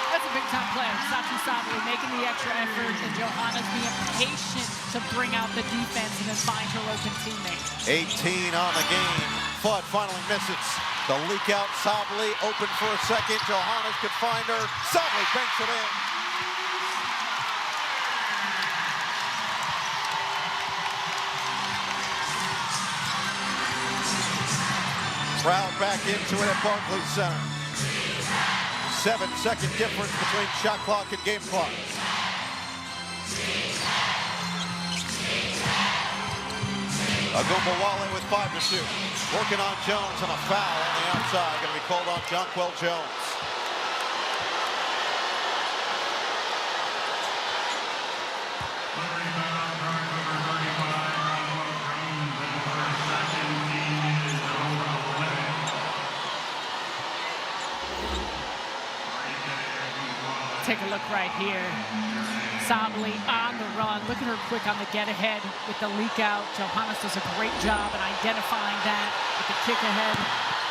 That's a big-time play. Sachi Sabally making the extra effort, and Johannes being patient to bring out the defense and then find her open teammate. 18 on the game. Flood finally misses. The leak out. Sabally open for a second. Johannes could find her. Sabally banks it in. Crowd back into it at Barclays Center. 7-second difference between shot clock and game clock. Agumbawale with 5 to shoot. Working on Jones, and a foul on the outside. Going to be called on Jonquel Jones. Take a look right here. Sabally on the run. Look at her quick on the get-ahead with the leak out. Johannes does a great job in identifying that with the kick ahead.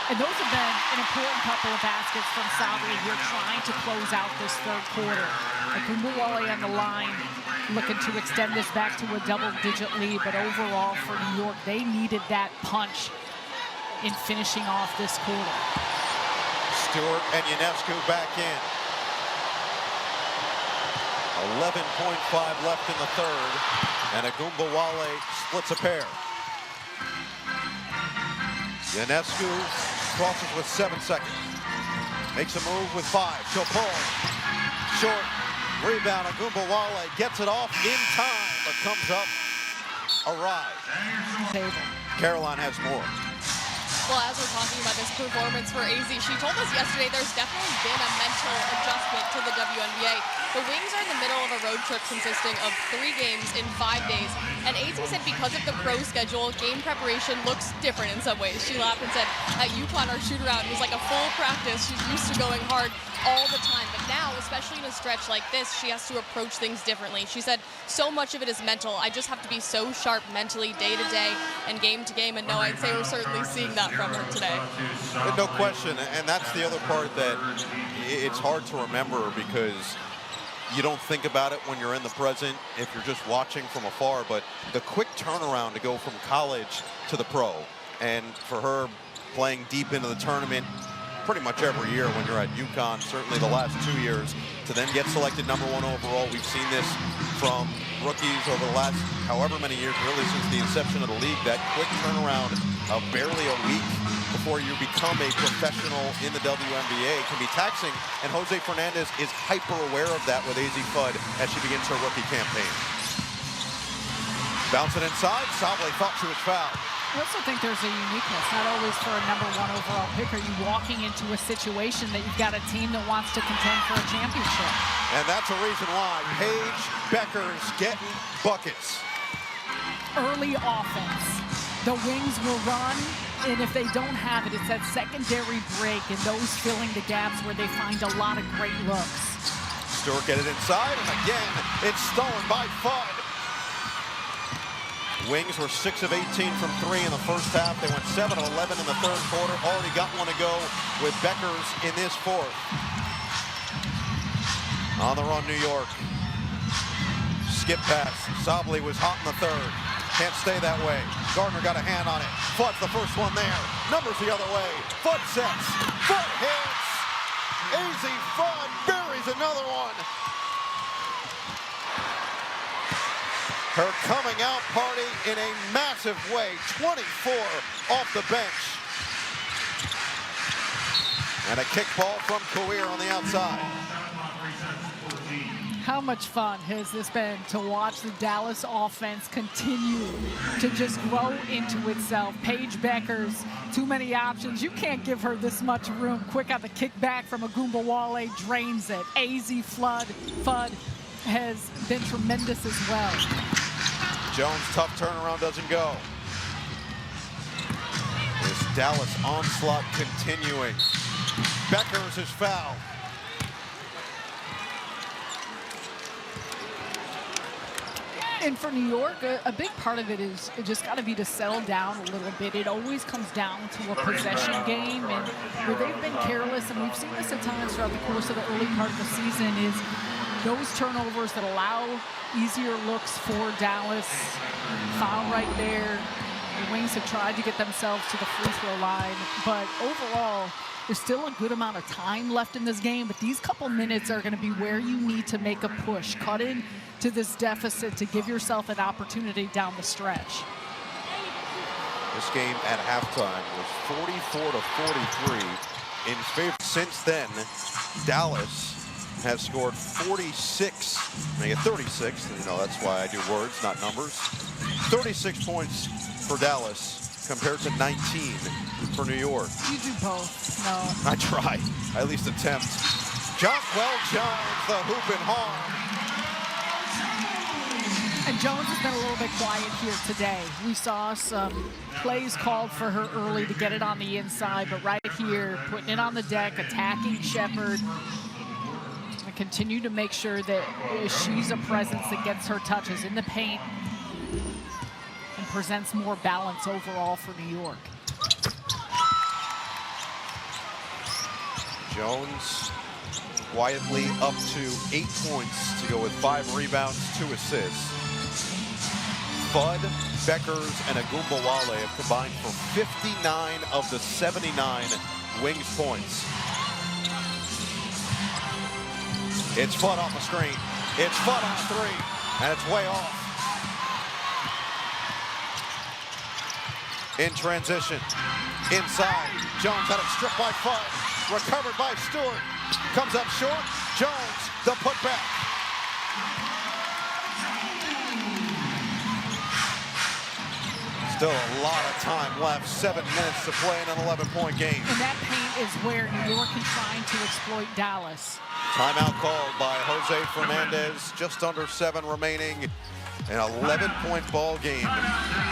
And those have been an important couple of baskets from Sabally here, trying to close out this third quarter. Agumbawale on the line, looking to extend this back to a double-digit lead. But overall for New York, they needed that punch in finishing off this quarter. Stewart and Ionescu back in. 11.5 left in the third, and Agumbawale splits a pair. Ionescu crosses with 7 seconds. Makes a move with 5. She'll pull. Short. Rebound. Agumbawale gets it off in time, but comes up awry. Caroline has more. Well, as we're talking about this performance for AZ, she told us yesterday there's definitely been a mental adjustment to the WNBA. The Wings are in the middle of a road trip consisting of 3 games in 5 days. And AZ said because of the pro schedule, game preparation looks different in some ways. She laughed and said, at UConn, our shoot-around was like a full practice. She's used to going hard all the time. But now, especially in a stretch like this, she has to approach things differently. She said, so much of it is mental. I just have to be so sharp mentally day to day and game to game. And no, I'd say we're certainly seeing that from her today. No question, and that's the other part that it's hard to remember because you don't think about it when you're in the present if you're just watching from afar, but the quick turnaround to go from college to the pro, and for her playing deep into the tournament pretty much every year when you're at UConn, certainly the last 2 years, to then get selected #1 overall. We've seen this from rookies over the last however many years, really since the inception of the league, that quick turnaround of barely a week before you become a professional in the WNBA can be taxing, and Jose Fernandez is hyper aware of that with AZ Fudd as she begins her rookie campaign. Bounce it inside, Sabally thought she was fouled. I also think there's a uniqueness, not always for a #1 overall pick. Are you walking into a situation that you've got a team that wants to contend for a championship? And that's a reason why Paige Becker's getting buckets. Early offense. The Wings will run, and if they don't have it, it's that secondary break and those filling the gaps where they find a lot of great looks. Stewart get it inside, and again, it's stolen by Fudd. Wings were 6 of 18 from 3 in the first half. They went 7 of 11 in the third quarter. Already got one to go with Beckers in this fourth. On the run, New York. Skip pass. Sabally was hot in the third. Can't stay that way. Gardner got a hand on it. Fudd's the first one there. Numbers the other way. Fudd sets. Fudd hits. AZ Fudd buries buries another one. Her coming out party in a massive way. 24 off the bench. And a kick ball from Kawir on the outside. How much fun has this been to watch the Dallas offense continue to just grow into itself? Paige Beckers, too many options. You can't give her this much room. Quick on the kickback from Agumbawale, drains it. AZ Fudd has been tremendous as well. Jones, tough turnaround, doesn't go. This Dallas onslaught continuing. Beckers is fouled. And for New York, a big part of it is it just got to be to settle down a little bit. It always comes down to a possession game, and where they've been careless, and we've seen this at times throughout the course of the early part of the season, is those turnovers that allow easier looks for Dallas. Foul right there. The Wings have tried to get themselves to the free throw line, but overall, there's still a good amount of time left in this game, but these couple minutes are going to be where you need to make a push, cut in to this deficit to give yourself an opportunity down the stretch. This game at halftime was 44-43 in favor. Since then, Dallas has scored 46, make it 36, you know, that's why I do words, not numbers. 36 points for Dallas compared to 19 for New York. You do both, no. I try, I at least attempt. Jonquel Jones, the hooping hard. And Jones has been a little bit quiet here today. We saw some plays called for her early to get it on the inside, but right here, putting it on the deck, attacking Shepherd, and continue to make sure that she's a presence that gets her touches in the paint and presents more balance overall for New York. Jones quietly up to 8 points to go with 5 rebounds, 2 assists. Fudd, Beckers, and Agumbawale have combined for 59 of the 79 Wings points. It's Fudd off the screen. It's Fudd on 3, and it's way off. In transition, inside, Jones had it stripped by Fudd, recovered by Stewart, comes up short, Jones, the putback. Still a lot of time left, 7 minutes to play in an 11-point game. And that paint is where New York is trying to exploit Dallas. Timeout called by Jose Fernandez, just under 7 remaining. An 11-point ball game.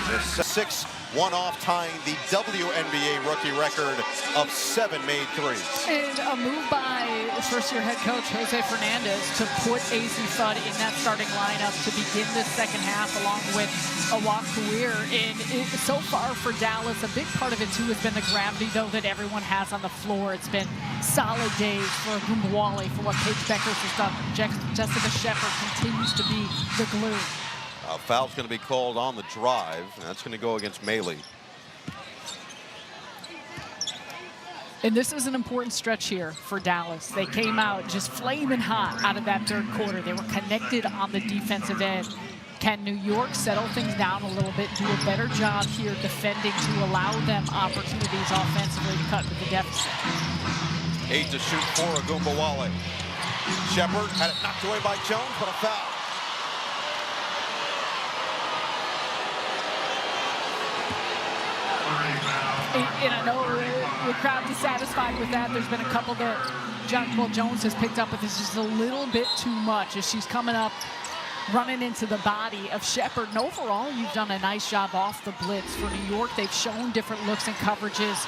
The 6 one-off tying the WNBA rookie record of 7 made threes. And a move by first-year head coach Jose Fernandez to put AZ Fudd in that starting lineup to begin the second half along with Awak Kawir. And so far for Dallas, a big part of it too has been the gravity though that everyone has on the floor. It's been solid days for Agumbawale for what Paige Beckers has done. Jessica Shepherd continues to be the glue. Foul's going to be called on the drive, and that's going to go against Maley. And this is an important stretch here for Dallas. They came out just flaming hot out of that third quarter. They were connected on the defensive end. Can New York settle things down a little bit, do a better job here defending to allow them opportunities offensively to cut into the deficit? 8 to shoot for Agumbawale. Shepherd had it knocked away by Jones, but a foul. And I know the crowd is satisfied with that. There's been a couple that Jonquel Jones has picked up, but this is just a little bit too much as she's coming up, running into the body of Shepherd. And overall, you've done a nice job off the blitz for New York. They've shown different looks and coverages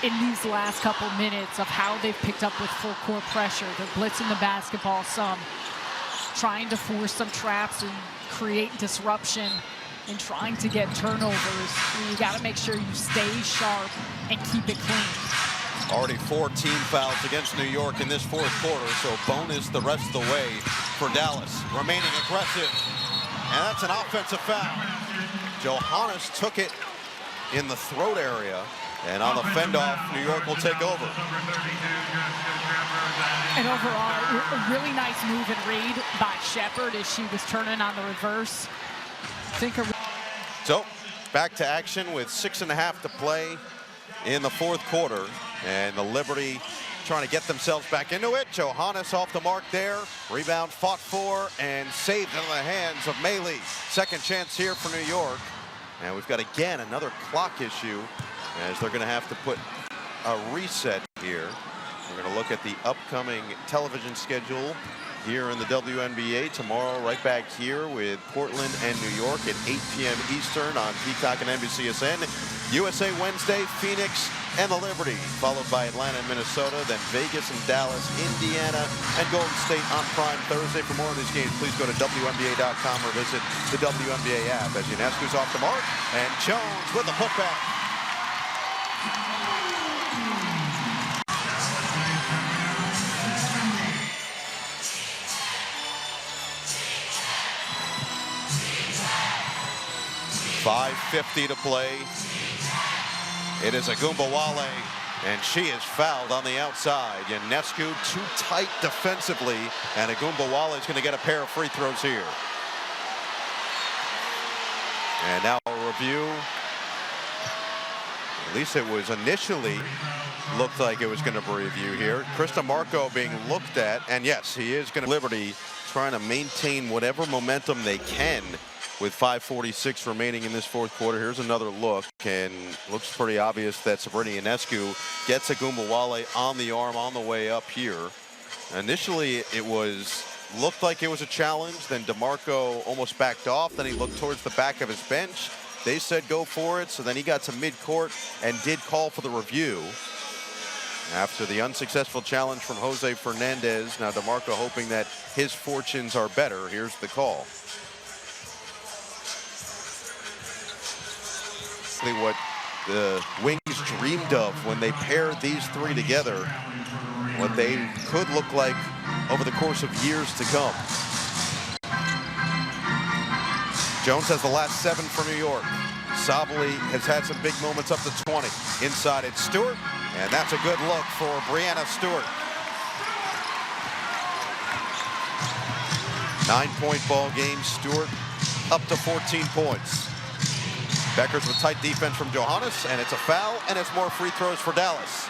in these last couple minutes of how they've picked up with full court pressure. They're blitzing the basketball some, trying to force some traps and create disruption, and trying to get turnovers. You got to make sure you stay sharp and keep it clean. Already 14 fouls against New York in this fourth quarter, so bonus the rest of the way for Dallas. Remaining aggressive, and that's an offensive foul. Johannes took it in the throat area. And on the fend-off, New York will take over. And overall, a really nice move and read by Shepherd as she was turning on the reverse. So, back to action with 6.5 to play in the fourth quarter. And the Liberty trying to get themselves back into it. Johannes off the mark there. Rebound fought for and saved into the hands of Meili. Second chance here for New York. And we've got, again, another clock issue as they're going to have to put a reset here. We're going to look at the upcoming television schedule here in the WNBA tomorrow, right back here with Portland and New York at 8 p.m. Eastern on Peacock and NBCSN. USA Wednesday, Phoenix and the Liberty, followed by Atlanta and Minnesota, then Vegas and Dallas, Indiana and Golden State on Prime Thursday. For more of these games, please go to WNBA.com or visit the WNBA app. As Ionescu's off the mark, and Jones with the putback. .550 to play. It is Agumbawale, and she is fouled on the outside. Ionescu too tight defensively, and Agumbawale is going to get a pair of free throws here. And now a review. At least it was initially looked like it was going to be a review here. Krista Marco being looked at, and yes, he is going to. Liberty trying to maintain whatever momentum they can with 5:46 remaining in this fourth quarter. Here's another look, and looks pretty obvious that Sabrina Ionescu gets Agumbawale on the arm on the way up here. Initially, it looked like it was a challenge. Then DeMarco almost backed off. Then he looked towards the back of his bench. They said go for it. So then he got to midcourt and did call for the review. After the unsuccessful challenge from Jose Fernandez, now DeMarco hoping that his fortunes are better. Here's the call. What the Wings dreamed of when they paired these three together, what they could look like over the course of years to come. Jones has the last 7 for New York. Sabally has had some big moments up to 20. Inside it's Stewart, and that's a good look for Breanna Stewart. 9-point ball game. Stewart up to 14 points. Beckers with tight defense from Johannes, and it's a foul, and it's more free throws for Dallas.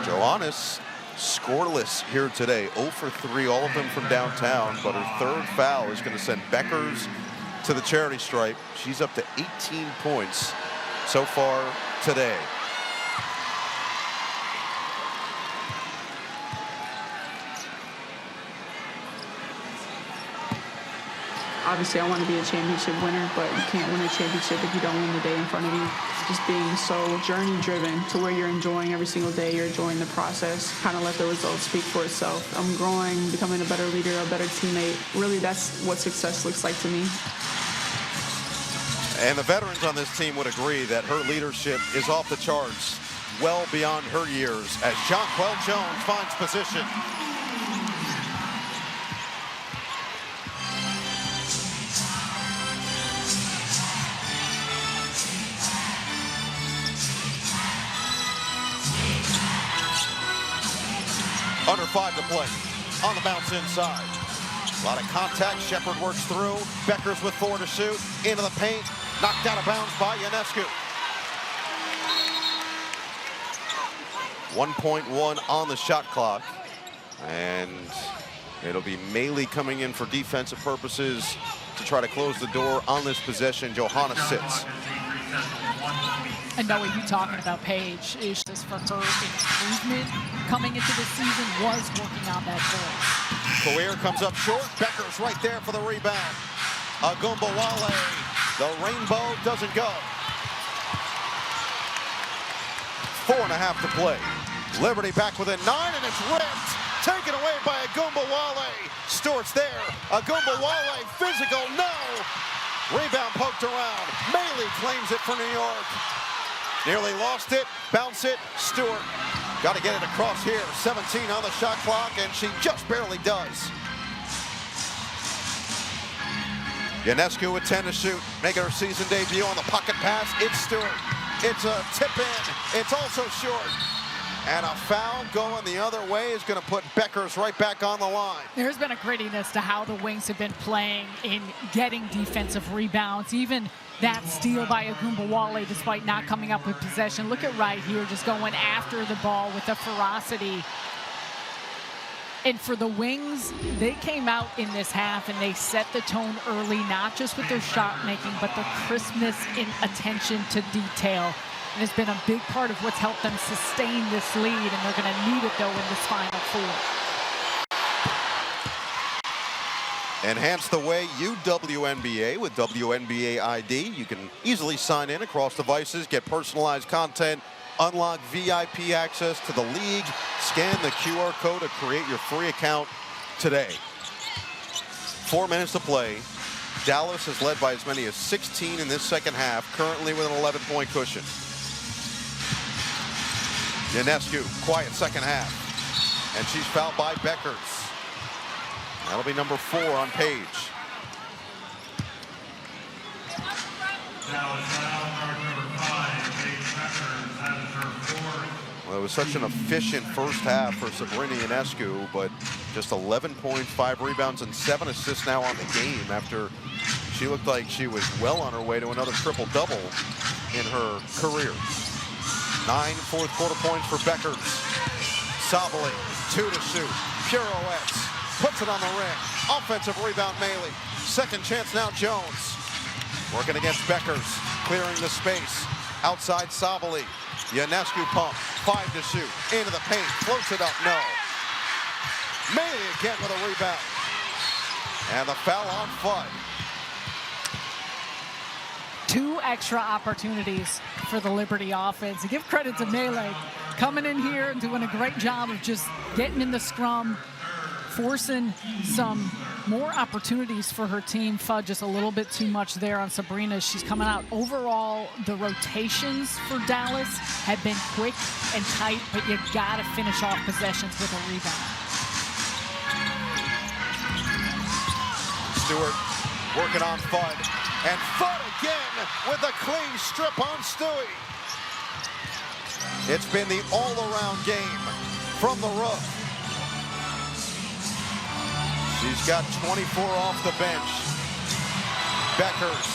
Johannes scoreless here today, 0 for 3, all of them from downtown, but her third foul is going to send Beckers to the charity stripe. She's up to 18 points so far today. Obviously, I want to be a championship winner, but you can't win a championship if you don't win the day in front of you. Just being so journey-driven to where you're enjoying every single day, you're enjoying the process, kind of let the results speak for itself. I'm growing, becoming a better leader, a better teammate. Really, that's what success looks like to me. And the veterans on this team would agree that her leadership is off the charts, well beyond her years, as Jonquel Jones finds position. Under 5 to play. On the bounce inside. A lot of contact. Shepherd works through. Beckers with 4 to shoot. Into the paint. Knocked out of bounds by Ionescu. 1.1 on the shot clock. And it'll be Meili coming in for defensive purposes to try to close the door on this possession. Johannes sits. And Noah, you talking about Paige, is just for her improvement coming into the season was working on that board. Coir comes up short. Becker's right there for the rebound. Agumbawale, the rainbow doesn't go. 4.5 to play. Liberty back within 9, and it's ripped. Taken away by Agumbawale. Stewart's there. Agumbawale, physical, no. Rebound poked around. Meili claims it for New York. Nearly lost it, bounce it, Stewart. Got to get it across here. 17 on the shot clock, and she just barely does. Ionescu with 10 to shoot, making her season debut on the pocket pass. It's Stewart. It's a tip in. It's also short. And a foul going the other way is going to put Beckers right back on the line. There's been a grittiness to how the Wings have been playing in getting defensive rebounds. Even that steal by Agumbawale, despite not coming up with possession. Look at right here, just going after the ball with a ferocity. And for the Wings, they came out in this half and they set the tone early, not just with their shot making, but the crispness in attention to detail. And it's been a big part of what's helped them sustain this lead, and they're going to need it, though, in this Final Four. Enhance the way you WNBA with WNBA ID. You can easily sign in across devices, get personalized content, unlock VIP access to the league, scan the QR code to create your free account today. 4 minutes to play. Dallas has led by as many as 16 in this second half, currently with an 11-point cushion. Ionescu, quiet second half. And she's fouled by Beckers. That'll be number 4 on Page. Dallas foul, guard number 5, Paige Beckers. That is her 4th. Well, it was such an efficient first half for Sabrina Ionescu, but just 11 points, 5 rebounds, and 7 assists now on the game after she looked like she was well on her way to another triple-double in her career. 9 fourth-quarter points for Beckers. Sabali, 2 to shoot. Pirouettes, puts it on the rim. Offensive rebound, Maley. Second chance now, Jones. Working against Beckers, clearing the space. Outside Sabali. Ionescu pump, 5 to shoot. Into the paint, floats it up, no. Maley again with a rebound. And the foul on Fudd. 2 extra opportunities for the Liberty offense. Give credit to Melee, coming in here and doing a great job of just getting in the scrum, forcing some more opportunities for her team. Fudd just a little bit too much there on Sabrina. She's coming out. Overall, the rotations for Dallas have been quick and tight, but you gotta finish off possessions with a rebound. Stewart working on Fudd. And Fudd again with a clean strip on Stewie. It's been the all-around game from the roof. She's got 24 off the bench. Beckers,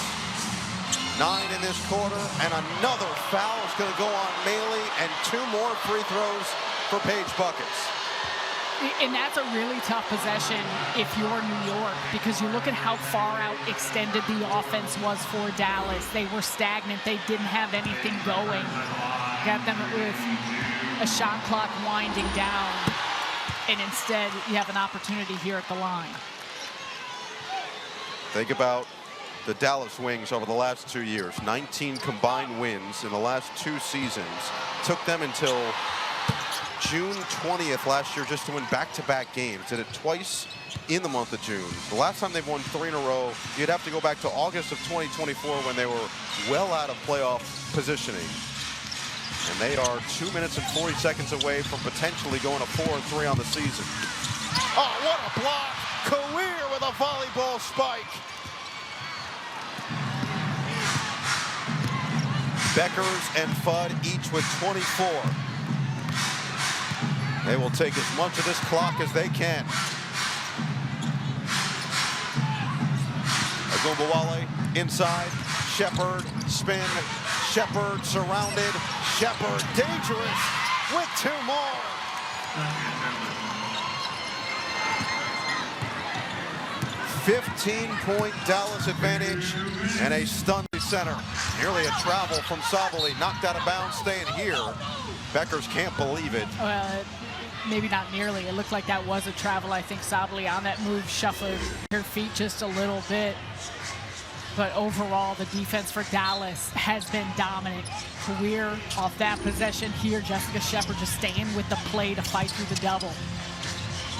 9 in this quarter, and another foul is going to go on Maley, and 2 more free throws for Paige buckets. And that's a really tough possession if you're New York, because you look at how far out extended the offense was for Dallas. They were stagnant. They didn't have anything going. Got them with a shot clock winding down, and instead you have an opportunity here at the line. Think about the Dallas Wings over the last 2 years. 19 combined wins in the last 2 seasons. Took them until June 20th last year just to win back-to-back games. Did it twice in the month of June. The last time they've won 3 in a row, you'd have to go back to August of 2024 when they were well out of playoff positioning. And they are 2 minutes and 40 seconds away from potentially going to 4-3 on the season. Oh, what a block! Career with a volleyball spike. Beckers and Fudd each with 24. They will take as much of this clock as they can. Agumbawale inside. Shepard, spin. Shepard surrounded. Shepard dangerous with 2 more. 15-point Dallas advantage and a stunned center. Nearly a travel from Sabali. Knocked out of bounds, staying here. Beckers can't believe it. Well, maybe not nearly. It looked like that was a travel. I think Sabali on that move shuffled her feet just a little bit. But overall, the defense for Dallas has been dominant. Career off that possession here. Jessica Shepard just staying with the play to fight through the double.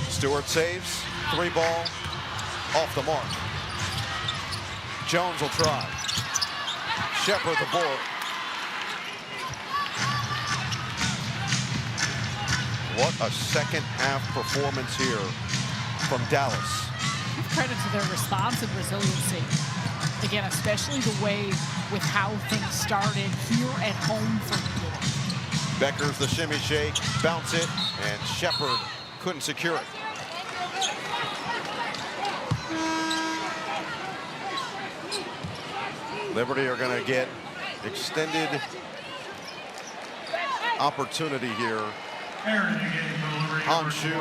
Stewart saves. 3 ball. Off the mark. Jones will try. Shepard the board. What a second half performance here from Dallas. credit to their response and resiliency. Again, especially the way with how things started here at home for New York. Beckers the shimmy shake, bounce it, and Shepard couldn't secure it. Liberty are going to get extended opportunity here. Honshu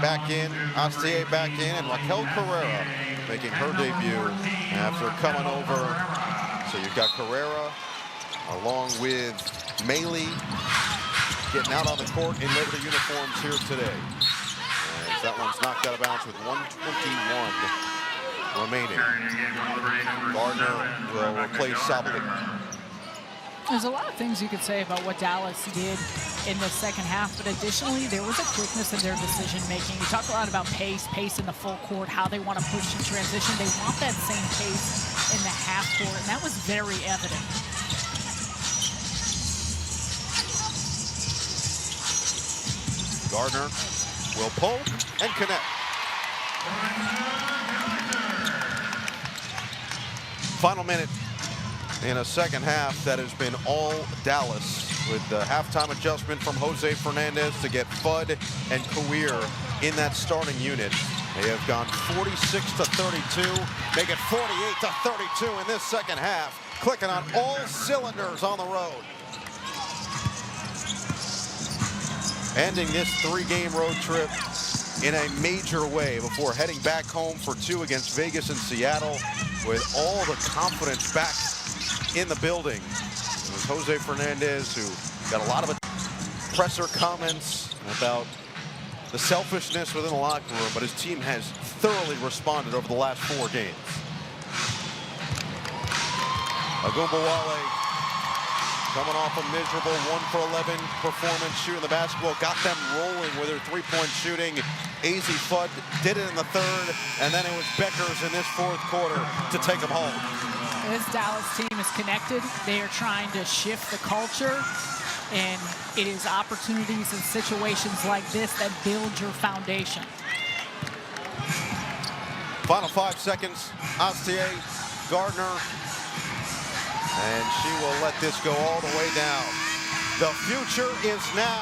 back in, Astier back in, and Raquel Carrera making her debut after coming over. So you've got Carrera along with Maley getting out on the court in Liberty uniforms here today. As that one's knocked out of bounds with 1:21 remaining. Gardner will replace Sabali. There's a lot of things you could say about what Dallas did in the second half, but additionally, there was a quickness in their decision-making. We talked a lot about pace in the full court, how they want to push in transition. They want that same pace in the half court, and that was very evident. Gardner will pull and connect. Final minute in a second half that has been all Dallas, with the halftime adjustment from Jose Fernandez to get Fudd and Kawir in that starting unit. They have gone 46-32, make it 48-32 in this second half, clicking on all cylinders on the road. Ending this 3-game road trip in a major way before heading back home for 2 against Vegas and Seattle with all the confidence back in the building. It was Jose Fernandez who got a lot of presser comments about the selfishness within the locker room, but his team has thoroughly responded over the last 4 games. Agumbawale coming off a miserable 1-for-11 performance shooting the basketball, got them rolling with her 3-point shooting. AZ Fudd did it in the 3rd, and then it was Beckers in this 4th quarter to take them home. This Dallas team is connected. They are trying to shift the culture, and it is opportunities and situations like this that build your foundation. Final 5 seconds, Astier, Gardner, and she will let this go all the way down. The future is now.